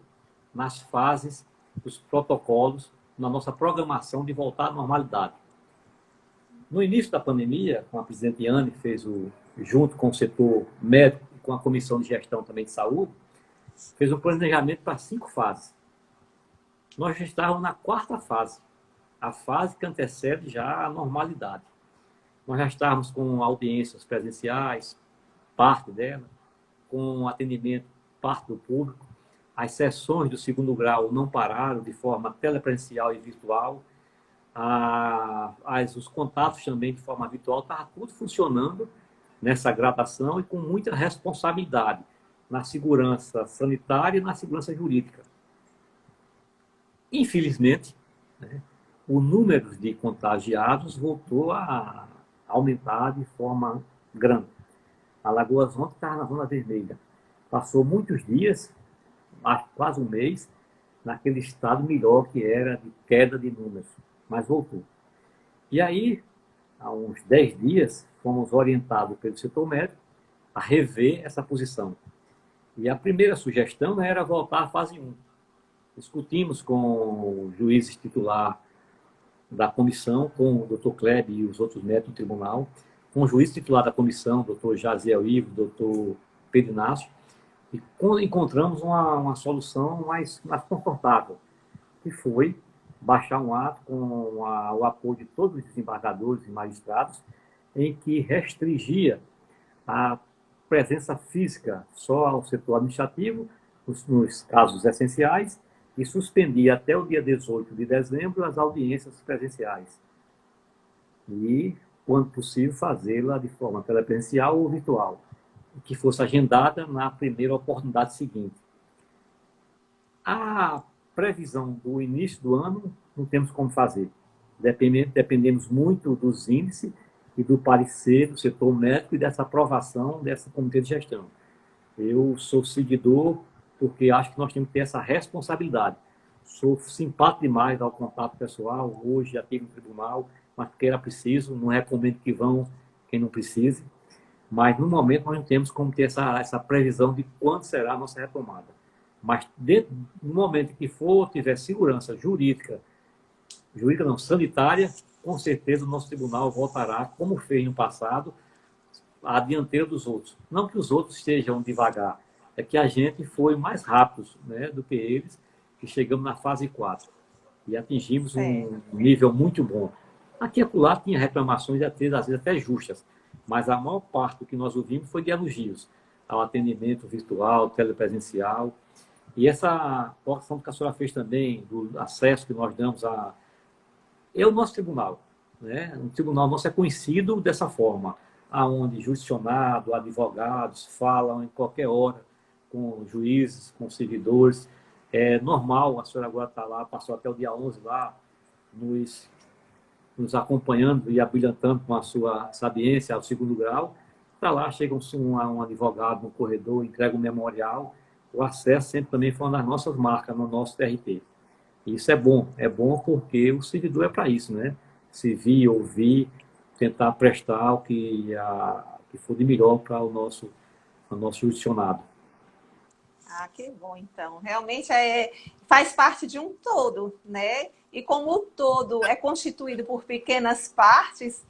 nas fases dos protocolos, na nossa programação de voltar à normalidade. No início da pandemia, com a presidente Anne, junto com o setor médico e com a comissão de gestão também de saúde, fez um planejamento para 5 fases. Nós já estávamos na 4ª fase, a fase que antecede já a normalidade. Nós já estávamos com audiências presenciais, parte dela, com atendimento, parte do público. As sessões do 2º grau não pararam de forma telepresencial e virtual. Os contatos também de forma virtual, estava tudo funcionando nessa gradação e com muita responsabilidade na segurança sanitária e na segurança jurídica. Infelizmente, né, o número de contagiados voltou a aumentar de forma grande. Alagoas ontem estava na zona vermelha. Passou muitos dias, quase um mês, naquele estado melhor que era de queda de números, mas voltou. E aí, há uns 10 dias, fomos orientados pelo setor médico a rever essa posição. E a primeira sugestão era voltar à fase 1. Discutimos com o juiz titular da comissão, com o doutor Kleber e os outros médicos do tribunal, com o juiz titular da comissão, doutor Jaziel Ivo, doutor Pedro Inácio, e encontramos uma solução mais confortável, que foi baixar um ato com o apoio de todos os desembargadores e magistrados, em que restringia a presença física só ao setor administrativo, nos casos essenciais, e suspendia até o dia 18 de dezembro as audiências presenciais. E, quando possível, fazê-la de forma telepresencial ou virtual, que fosse agendada na primeira oportunidade seguinte. A previsão do início do ano, não temos como fazer. Dependemos muito dos índices e do parecer do setor médico e dessa aprovação dessa comitê de gestão. Eu sou seguidor porque acho que nós temos que ter essa responsabilidade. Sou simpático demais ao contato pessoal, hoje já tive no tribunal, mas porque era preciso, não recomendo que vão quem não precise, mas no momento nós não temos como ter essa previsão de quando será a nossa retomada. Mas no momento que tiver segurança jurídica não, sanitária, com certeza o nosso tribunal voltará, como fez no passado, à dianteira dos outros. Não que os outros estejam devagar, é que a gente foi mais rápido, né, do que eles, e chegamos na fase 4. E atingimos um nível muito bom. Aqui e acolá tinha reclamações, às vezes até justas, mas a maior parte do que nós ouvimos foi de elogios ao atendimento virtual, telepresencial. E essa colocação que a senhora fez também, do acesso que nós damos é o nosso tribunal, né? O tribunal nosso é conhecido dessa forma, aonde jurisdicionado, advogados falam em qualquer hora com juízes, com servidores. É normal, a senhora agora está lá, passou até o dia 11 lá, nos acompanhando e habilitando com a sua sabiência ao 2º grau. Para lá, chega um advogado no corredor, entrega um memorial. O acesso sempre também foi uma das nossas marcas no nosso TRT. Isso é bom porque o servidor é para isso, né? Servir, ouvir, tentar prestar o que for de melhor para o nosso jurisdicionado. Ah, que bom, então. Realmente faz parte de um todo, né? E como o todo é constituído por pequenas partes,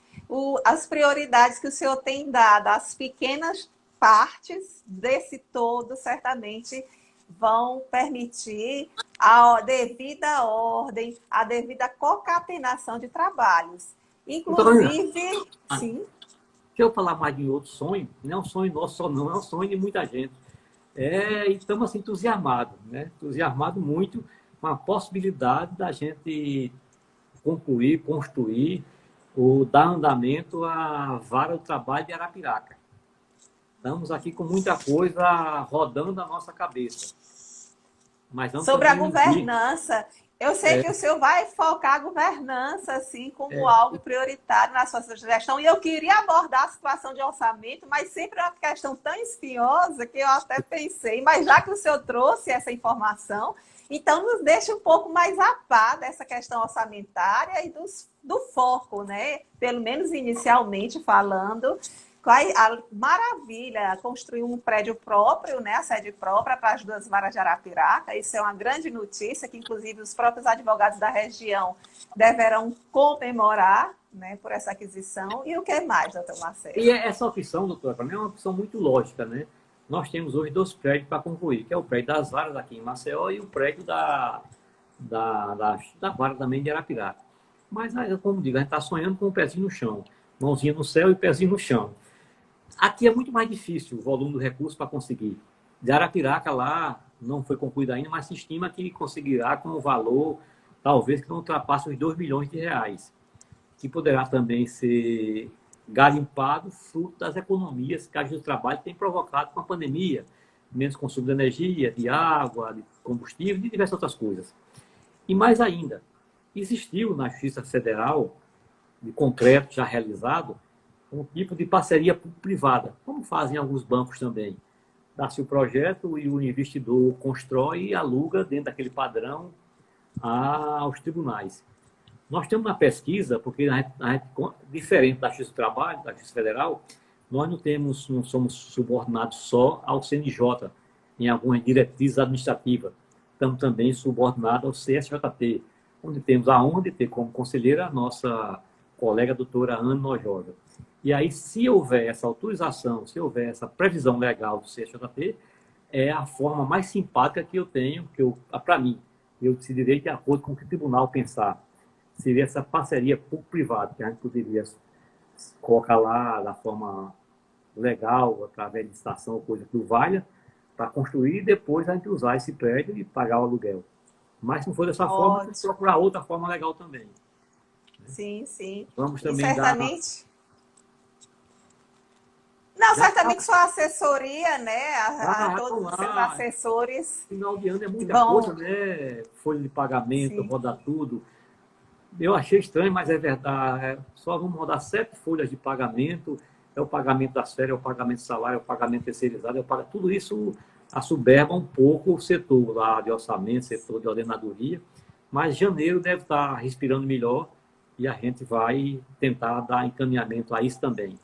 as prioridades que o senhor tem dado às pequenas partes desse todo, certamente vão permitir a devida ordem, a devida concatenação de trabalhos. Inclusive, sim. Se eu falar mais de outro sonho, não é um sonho nosso só, não, é um sonho de muita gente. E estamos assim, entusiasmados, né? Entusiasmados muito com a possibilidade da gente concluir, construir ou dar andamento à vara do trabalho de Arapiraca. Estamos aqui com muita coisa rodando na nossa cabeça. Mas sobre a governança, Eu sei que o senhor vai focar a governança assim como algo prioritário na sua gestão, e eu queria abordar a situação de orçamento, mas sempre é uma questão tão espinhosa que eu até pensei, mas já que o senhor trouxe essa informação, então nos deixa um pouco mais a par dessa questão orçamentária e do foco, né? Pelo menos inicialmente falando. A maravilha, construir um prédio próprio, né, a sede própria para as duas varas de Arapiraca. Isso é uma grande notícia, que inclusive os próprios advogados da região deverão comemorar, né, por essa aquisição. E o que mais, doutor Marcelo? E essa opção, doutora, para mim é uma opção muito lógica, né? Nós temos hoje 2 prédios para concluir, que é o prédio das varas aqui em Maceió e o prédio da vara também de Arapiraca. Mas, como digo, a gente está sonhando com o pezinho no chão, mãozinha no céu e pezinho no chão. Aqui é muito mais difícil o volume do recurso para conseguir. De Arapiraca lá não foi concluído ainda, mas se estima que conseguirá com o valor, talvez que não ultrapasse os 2 milhões de reais, que poderá também ser garimpado fruto das economias que a Justiça do Trabalho tem provocado com a pandemia, menos consumo de energia, de água, de combustível e de diversas outras coisas. E mais ainda, existiu na Justiça Federal, de concreto já realizado, um tipo de parceria privada, como fazem alguns bancos também. Dá-se o projeto e o investidor constrói e aluga dentro daquele padrão aos tribunais. Nós temos uma pesquisa, porque diferente da Justiça do Trabalho, da Justiça Federal, nós não somos subordinados só ao CNJ, em algumas diretrizes administrativas. Estamos também subordinados ao CSJT, onde temos a honra de ter como conselheira a nossa colega doutora Ana Nojosa. E aí, se houver essa autorização, se houver essa previsão legal do CSJT, é a forma mais simpática que eu tenho, para mim, eu decidirei de acordo com o que o tribunal pensar. Seria essa parceria público-privada, que a gente poderia colocar lá da forma legal, através de licitação ou coisa que o valha, para construir e depois a gente usar esse prédio e pagar o aluguel. Mas se não for dessa forma, vamos procurar outra forma legal também. Sim, sim. Vamos também certamente... Não, certamente sua assessoria, né? Todos os seus assessores. Final de ano é muita coisa, né? Folha de pagamento, rodar tudo. Eu achei estranho, mas é verdade. Só vamos rodar 7 folhas de pagamento. É o pagamento das férias, é o pagamento do salário, é o pagamento terceirizado. Tudo isso assoberba um pouco o setor lá de orçamento, setor de ordenadoria. Mas janeiro deve estar respirando melhor e a gente vai tentar dar encaminhamento a isso também.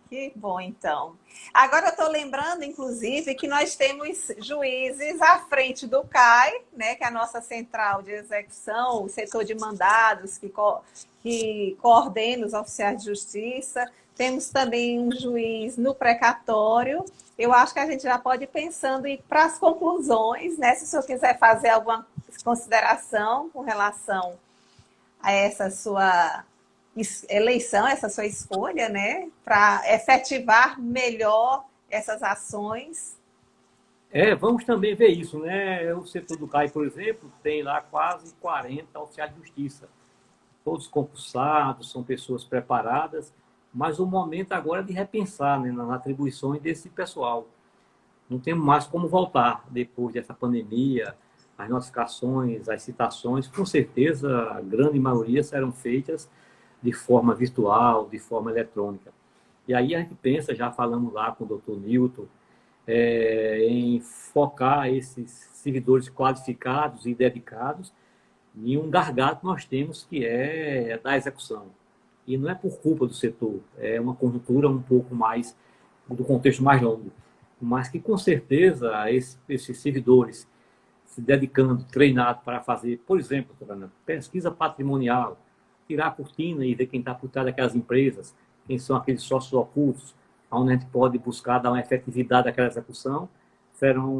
Que bom, então. Agora eu estou lembrando, inclusive, que nós temos juízes à frente do CAI, né, que é a nossa central de execução, o setor de mandados que coordena os oficiais de justiça. Temos também um juiz no precatório. Eu acho que a gente já pode ir pensando em ir para as conclusões, né? Se o senhor quiser fazer alguma consideração com relação a essa sua eleição, essa sua escolha, né, para efetivar melhor essas ações. Vamos também ver isso, né? O setor do CAI, por exemplo, tem lá quase 40 oficiais de justiça, todos concursados, são pessoas preparadas, mas o momento agora é de repensar, né, nas atribuições desse pessoal. Não temos mais como voltar depois dessa pandemia, as notificações, as citações, com certeza a grande maioria serão feitas de forma virtual, de forma eletrônica. E aí a gente pensa, já falamos lá com o doutor Newton, em focar esses servidores qualificados e dedicados em um gargalo que nós temos, que é da execução. E não é por culpa do setor, é uma conjuntura um pouco mais, do contexto mais longo, mas que com certeza esses servidores se dedicando, treinados para fazer, por exemplo, pesquisa patrimonial, tirar a cortina e ver quem está por trás daquelas empresas, quem são aqueles sócios ocultos, onde a gente pode buscar dar uma efetividade àquela execução,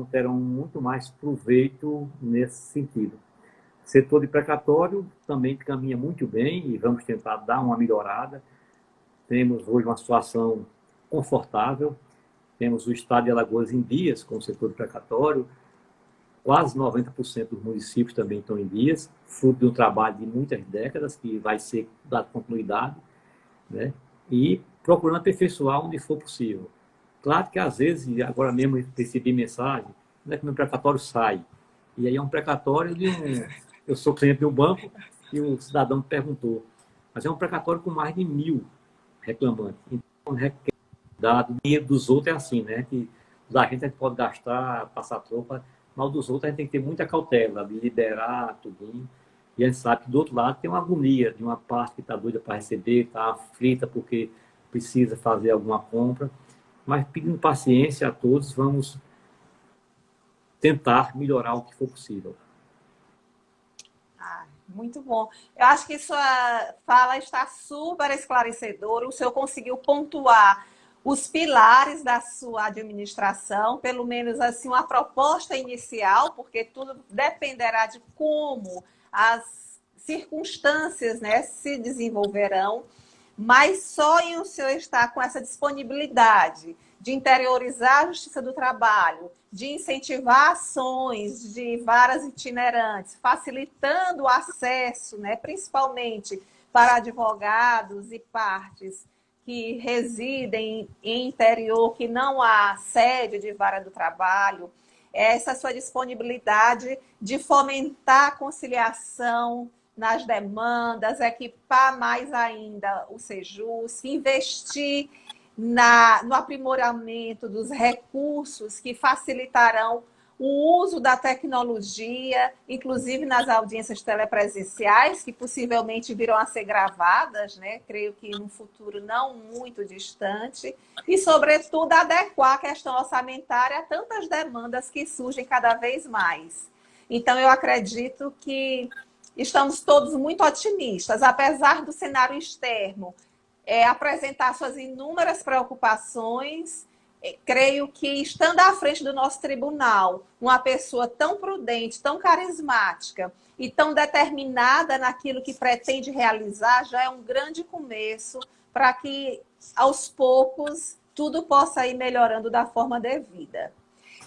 terão muito mais proveito nesse sentido. O setor de precatório também caminha muito bem e vamos tentar dar uma melhorada. Temos hoje uma situação confortável, temos o estado de Alagoas em dias com o setor de precatório, quase 90% dos municípios também estão em dias, fruto de um trabalho de muitas décadas que vai ser dado continuidade, né? E procurando aperfeiçoar onde for possível. Claro que às vezes, agora mesmo recebi mensagem, né, que meu precatório sai. E aí é um precatório eu sou cliente do banco e o cidadão perguntou. Mas é um precatório com mais de 1.000 reclamantes. Então, requer dado. Dinheiro dos outros é assim, né? Que os agentes a gente pode gastar, passar tropa, mas o dos outros a gente tem que ter muita cautela, de liberar tudinho. E a gente sabe que do outro lado tem uma agonia de uma parte que está doida para receber, está aflita porque precisa fazer alguma compra. Mas pedindo paciência a todos, vamos tentar melhorar o que for possível. Ah, muito bom. Eu acho que sua fala está super esclarecedora. O senhor conseguiu pontuar os pilares da sua administração, pelo menos assim uma proposta inicial, porque tudo dependerá de como as circunstâncias, né, se desenvolverão, mas só em o senhor estar com essa disponibilidade de interiorizar a Justiça do Trabalho, de incentivar ações de varas itinerantes, facilitando o acesso, né, principalmente para advogados e partes que residem em interior, que não há sede de vara do trabalho, essa sua disponibilidade de fomentar a conciliação nas demandas, equipar mais ainda o Sejus, investir no aprimoramento dos recursos que facilitarão o uso da tecnologia, inclusive nas audiências telepresenciais, que possivelmente virão a ser gravadas, né? Creio que no futuro não muito distante, e, sobretudo, adequar a questão orçamentária a tantas demandas que surgem cada vez mais. Então, eu acredito que estamos todos muito otimistas, apesar do cenário externo apresentar suas inúmeras preocupações. Creio que, estando à frente do nosso tribunal, uma pessoa tão prudente, tão carismática e tão determinada naquilo que pretende realizar, já é um grande começo para que, aos poucos, tudo possa ir melhorando da forma devida.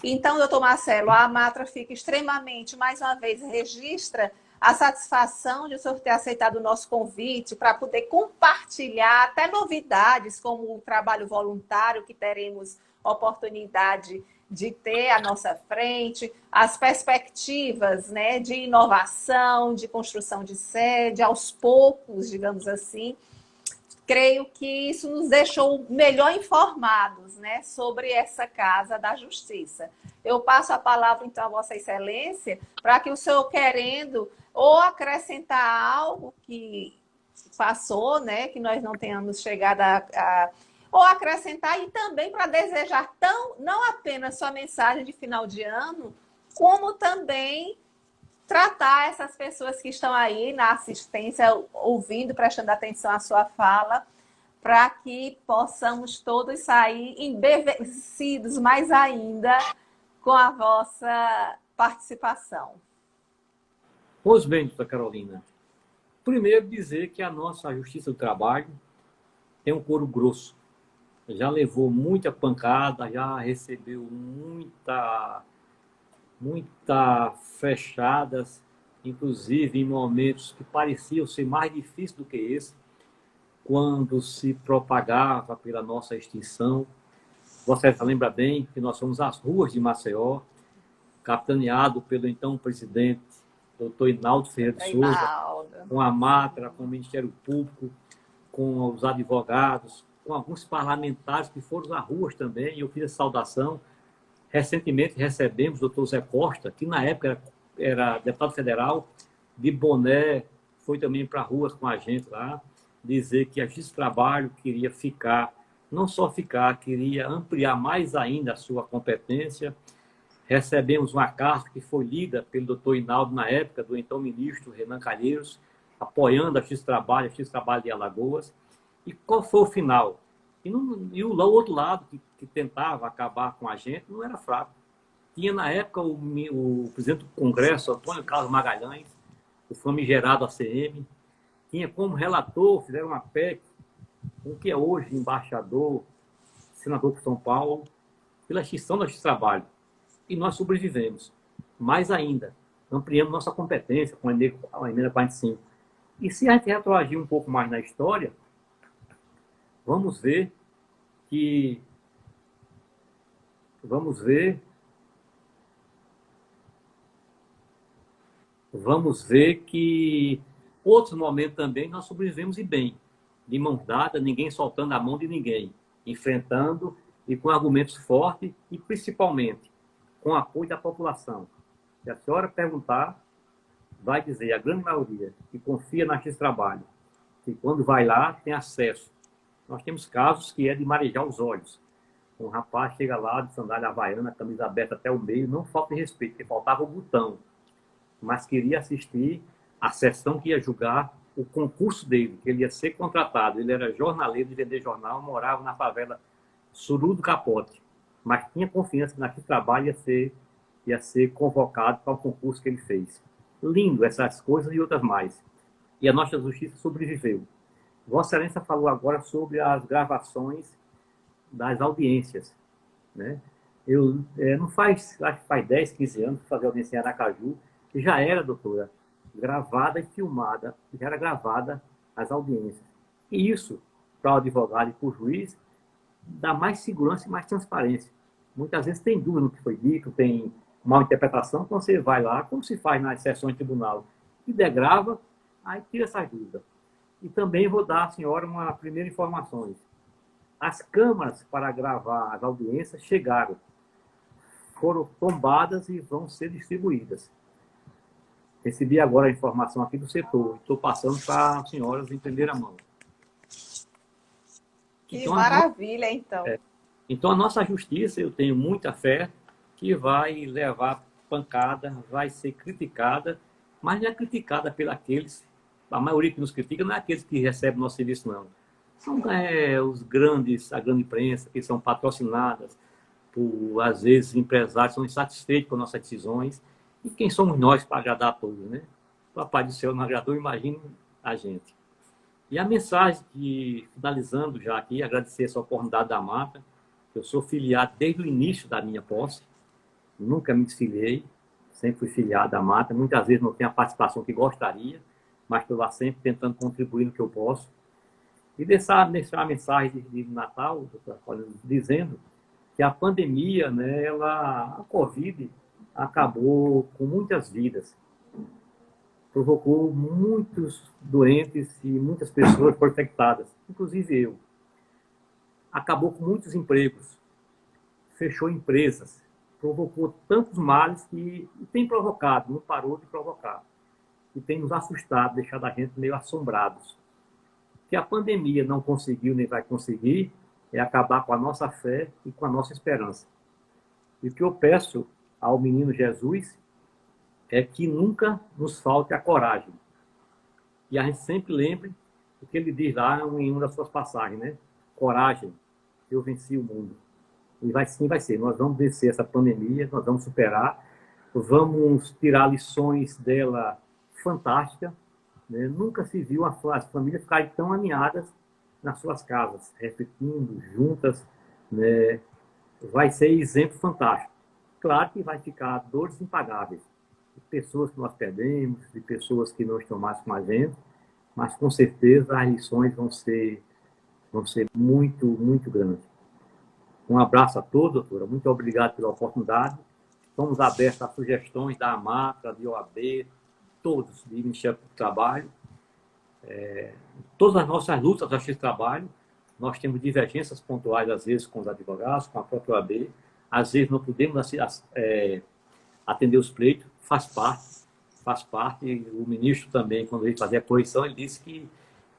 Então, doutor Marcelo, a Amatra fica extremamente, mais uma vez, registra a satisfação de o senhor ter aceitado o nosso convite para poder compartilhar até novidades, como o trabalho voluntário que teremos oportunidade de ter à nossa frente, as perspectivas, né, de inovação, de construção de sede, aos poucos, digamos assim. Creio que isso nos deixou melhor informados, né, sobre essa Casa da Justiça. Eu passo a palavra, então, a Vossa Excelência, para que o senhor, querendo ou acrescentar algo que passou, né, que nós não tenhamos chegado ou acrescentar, e também para desejar não apenas sua mensagem de final de ano, como também tratar essas pessoas que estão aí na assistência, ouvindo, prestando atenção à sua fala, para que possamos todos sair embevecidos mais ainda com a vossa participação. Pois bem, doutora Carolina, primeiro dizer que a nossa Justiça do Trabalho tem um couro grosso. Já levou muita pancada, já recebeu muita fechadas, inclusive em momentos que pareciam ser mais difíceis do que esse, quando se propagava pela nossa extinção. Você lembra bem que nós fomos às ruas de Maceió, capitaneado pelo então presidente, doutor Hinaldo Ferreira de Souza, com a Matra, com o Ministério Público, com os advogados, com alguns parlamentares que foram às ruas também, e eu fiz a saudação. Recentemente recebemos o doutor Zé Costa, que na época era deputado federal, de boné, foi também para a rua com a gente lá, dizer que a Justiça do Trabalho queria ficar, não só ficar, queria ampliar mais ainda a sua competência. Recebemos uma carta que foi lida pelo doutor Hinaldo na época, do então ministro Renan Calheiros, apoiando a Justiça do Trabalho de Alagoas. E qual foi o final? E o outro lado, que tentava acabar com a gente, não era fraco. Tinha, na época, o presidente do Congresso, Antônio Carlos Magalhães, o famigerado ACM, tinha como relator, fizeram uma PEC, com que é hoje embaixador, senador por São Paulo, pela extinção da Justiça do Trabalho. E nós sobrevivemos. Mais ainda, ampliamos nossa competência com a emenda 45. E se a gente retroagir um pouco mais na história, vamos ver que vamos ver que outros momentos também nós sobrevivemos e bem, de mãos dadas, ninguém soltando a mão de ninguém, enfrentando e com argumentos fortes e principalmente com apoio da população. Se a senhora perguntar, vai dizer, a grande maioria, que confia naquele trabalho, que quando vai lá tem acesso. Nós temos casos que é de marejar os olhos. Um rapaz chega lá de sandália havaiana, camisa aberta até o meio, não falta de respeito, porque faltava o botão, mas queria assistir a sessão que ia julgar o concurso dele, que ele ia ser contratado. Ele era jornaleiro de vender jornal, morava na favela Suru do Capote, mas tinha confiança que naquele trabalho ia ser convocado para o concurso que ele fez. Lindo essas coisas e outras mais. E a nossa justiça sobreviveu. Vossa Excelência falou agora sobre as gravações das audiências, né? Não faz, acho que faz 10, 15 anos que fazia audiência em Aracaju, que já era, doutora, gravada e filmada, já era gravada as audiências. E isso, para o advogado e para o juiz, dá mais segurança e mais transparência. Muitas vezes tem dúvida no que foi dito, tem mal interpretação, então você vai lá, como se faz nas sessões de tribunal, e degrava, aí tira essa dúvida. E também vou dar à senhora uma primeira informação. As câmaras para gravar as audiências chegaram, foram tombadas e vão ser distribuídas. Recebi agora a informação aqui do setor, estou passando para as senhoras em primeira mão. Que maravilha, então. Então, a nossa justiça, eu tenho muita fé, que vai levar pancada, vai ser criticada, mas não é criticada pelos a maioria que nos critica não é aqueles que recebem nosso serviço, não. São os grandes, a grande imprensa, que são patrocinadas por, às vezes, empresários, são insatisfeitos com nossas decisões. E quem somos nós para agradar a todos, né? O Papai do Céu não agradou, imagine a gente. E a mensagem que, finalizando já aqui, agradecer essa oportunidade da Mata. Eu sou filiado desde o início da minha posse, nunca me desfiliei, sempre fui filiado da Mata. Muitas vezes não tenho a participação que gostaria, mas estou lá sempre tentando contribuir no que eu posso. E deixar a mensagem de Natal, dizendo que a pandemia, né, a Covid, acabou com muitas vidas. Provocou muitos doentes e muitas pessoas foram infectadas, inclusive eu. Acabou com muitos empregos, fechou empresas, provocou tantos males que tem provocado, não parou de provocar. E tem nos assustado, deixado a gente meio assombrados. Que a pandemia não conseguiu nem vai conseguir é acabar com a nossa fé e com a nossa esperança. E o que eu peço ao menino Jesus é que nunca nos falte a coragem. E a gente sempre lembre o que ele diz lá em uma das suas passagens, né? Coragem, eu venci o mundo. E sim vai ser. Nós vamos vencer essa pandemia, nós vamos superar, vamos tirar lições dela fantásticas. Né? Nunca se viu as famílias ficarem tão aninhadas nas suas casas, refletindo, juntas. Né? Vai ser exemplo fantástico. Claro que vai ficar dores impagáveis. De pessoas que nós perdemos, de pessoas que não estão mais com a gente, mas com certeza as lições vão ser muito, muito grandes. Um abraço a todos, doutora. Muito obrigado pela oportunidade. Estamos abertos a sugestões da AMATRA, de OAB, todos, de Ministério do Trabalho. Todas as nossas lutas da Justiça do Trabalho, nós temos divergências pontuais, às vezes, com os advogados, com a própria OAB. Às vezes não podemos atender os pleitos, faz parte. O ministro também, quando ele fazia a correção, ele disse que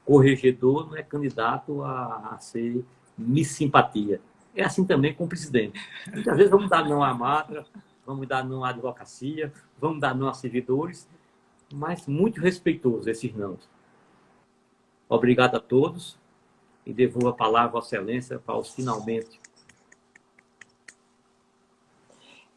corregedor não é candidato a ser Miss Simpatia. É assim também com o presidente. Muitas vezes vamos dar não à Matra, vamos dar não à advocacia, vamos dar não a servidores, mas muito respeitoso esses não. Obrigado a todos e devolvo a palavra à Vossa Excelência para os finalmente.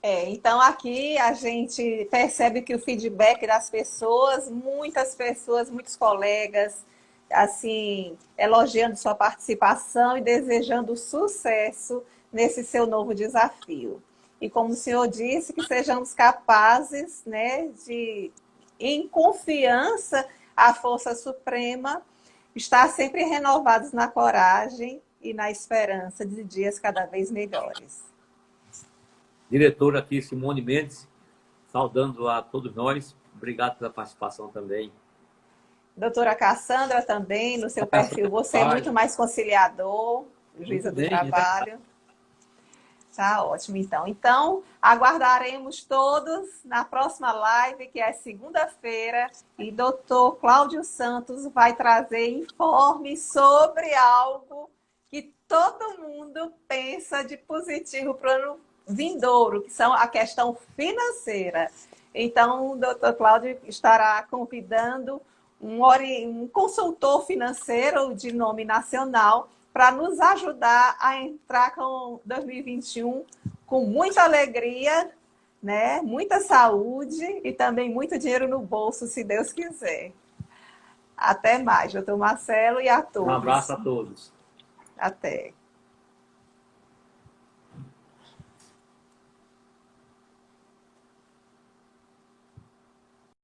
Então aqui a gente percebe que o feedback das pessoas, muitas pessoas, muitos colegas, assim, elogiando sua participação e desejando sucesso nesse seu novo desafio. E como o senhor disse, que sejamos capazes, né, de, em confiança, a Força Suprema estar sempre renovados na coragem e na esperança de dias cada vez melhores. Diretora aqui, Simone Mendes, saudando a todos nós. Obrigado pela participação também. Doutora Cassandra também, no seu perfil, você é muito mais conciliador, juíza do trabalho. Tá ótimo, então. Então, aguardaremos todos na próxima live, que é segunda-feira, e doutor Cláudio Santos vai trazer informes sobre algo que todo mundo pensa de positivo para o ano vindouro, que são a questão financeira. Então, o doutor Cláudio estará convidando um consultor financeiro de nome nacional para nos ajudar a entrar com 2021 com muita alegria, né? Muita saúde e também muito dinheiro no bolso, se Deus quiser. Até mais, doutor Marcelo, e a todos. Um abraço a todos. Até.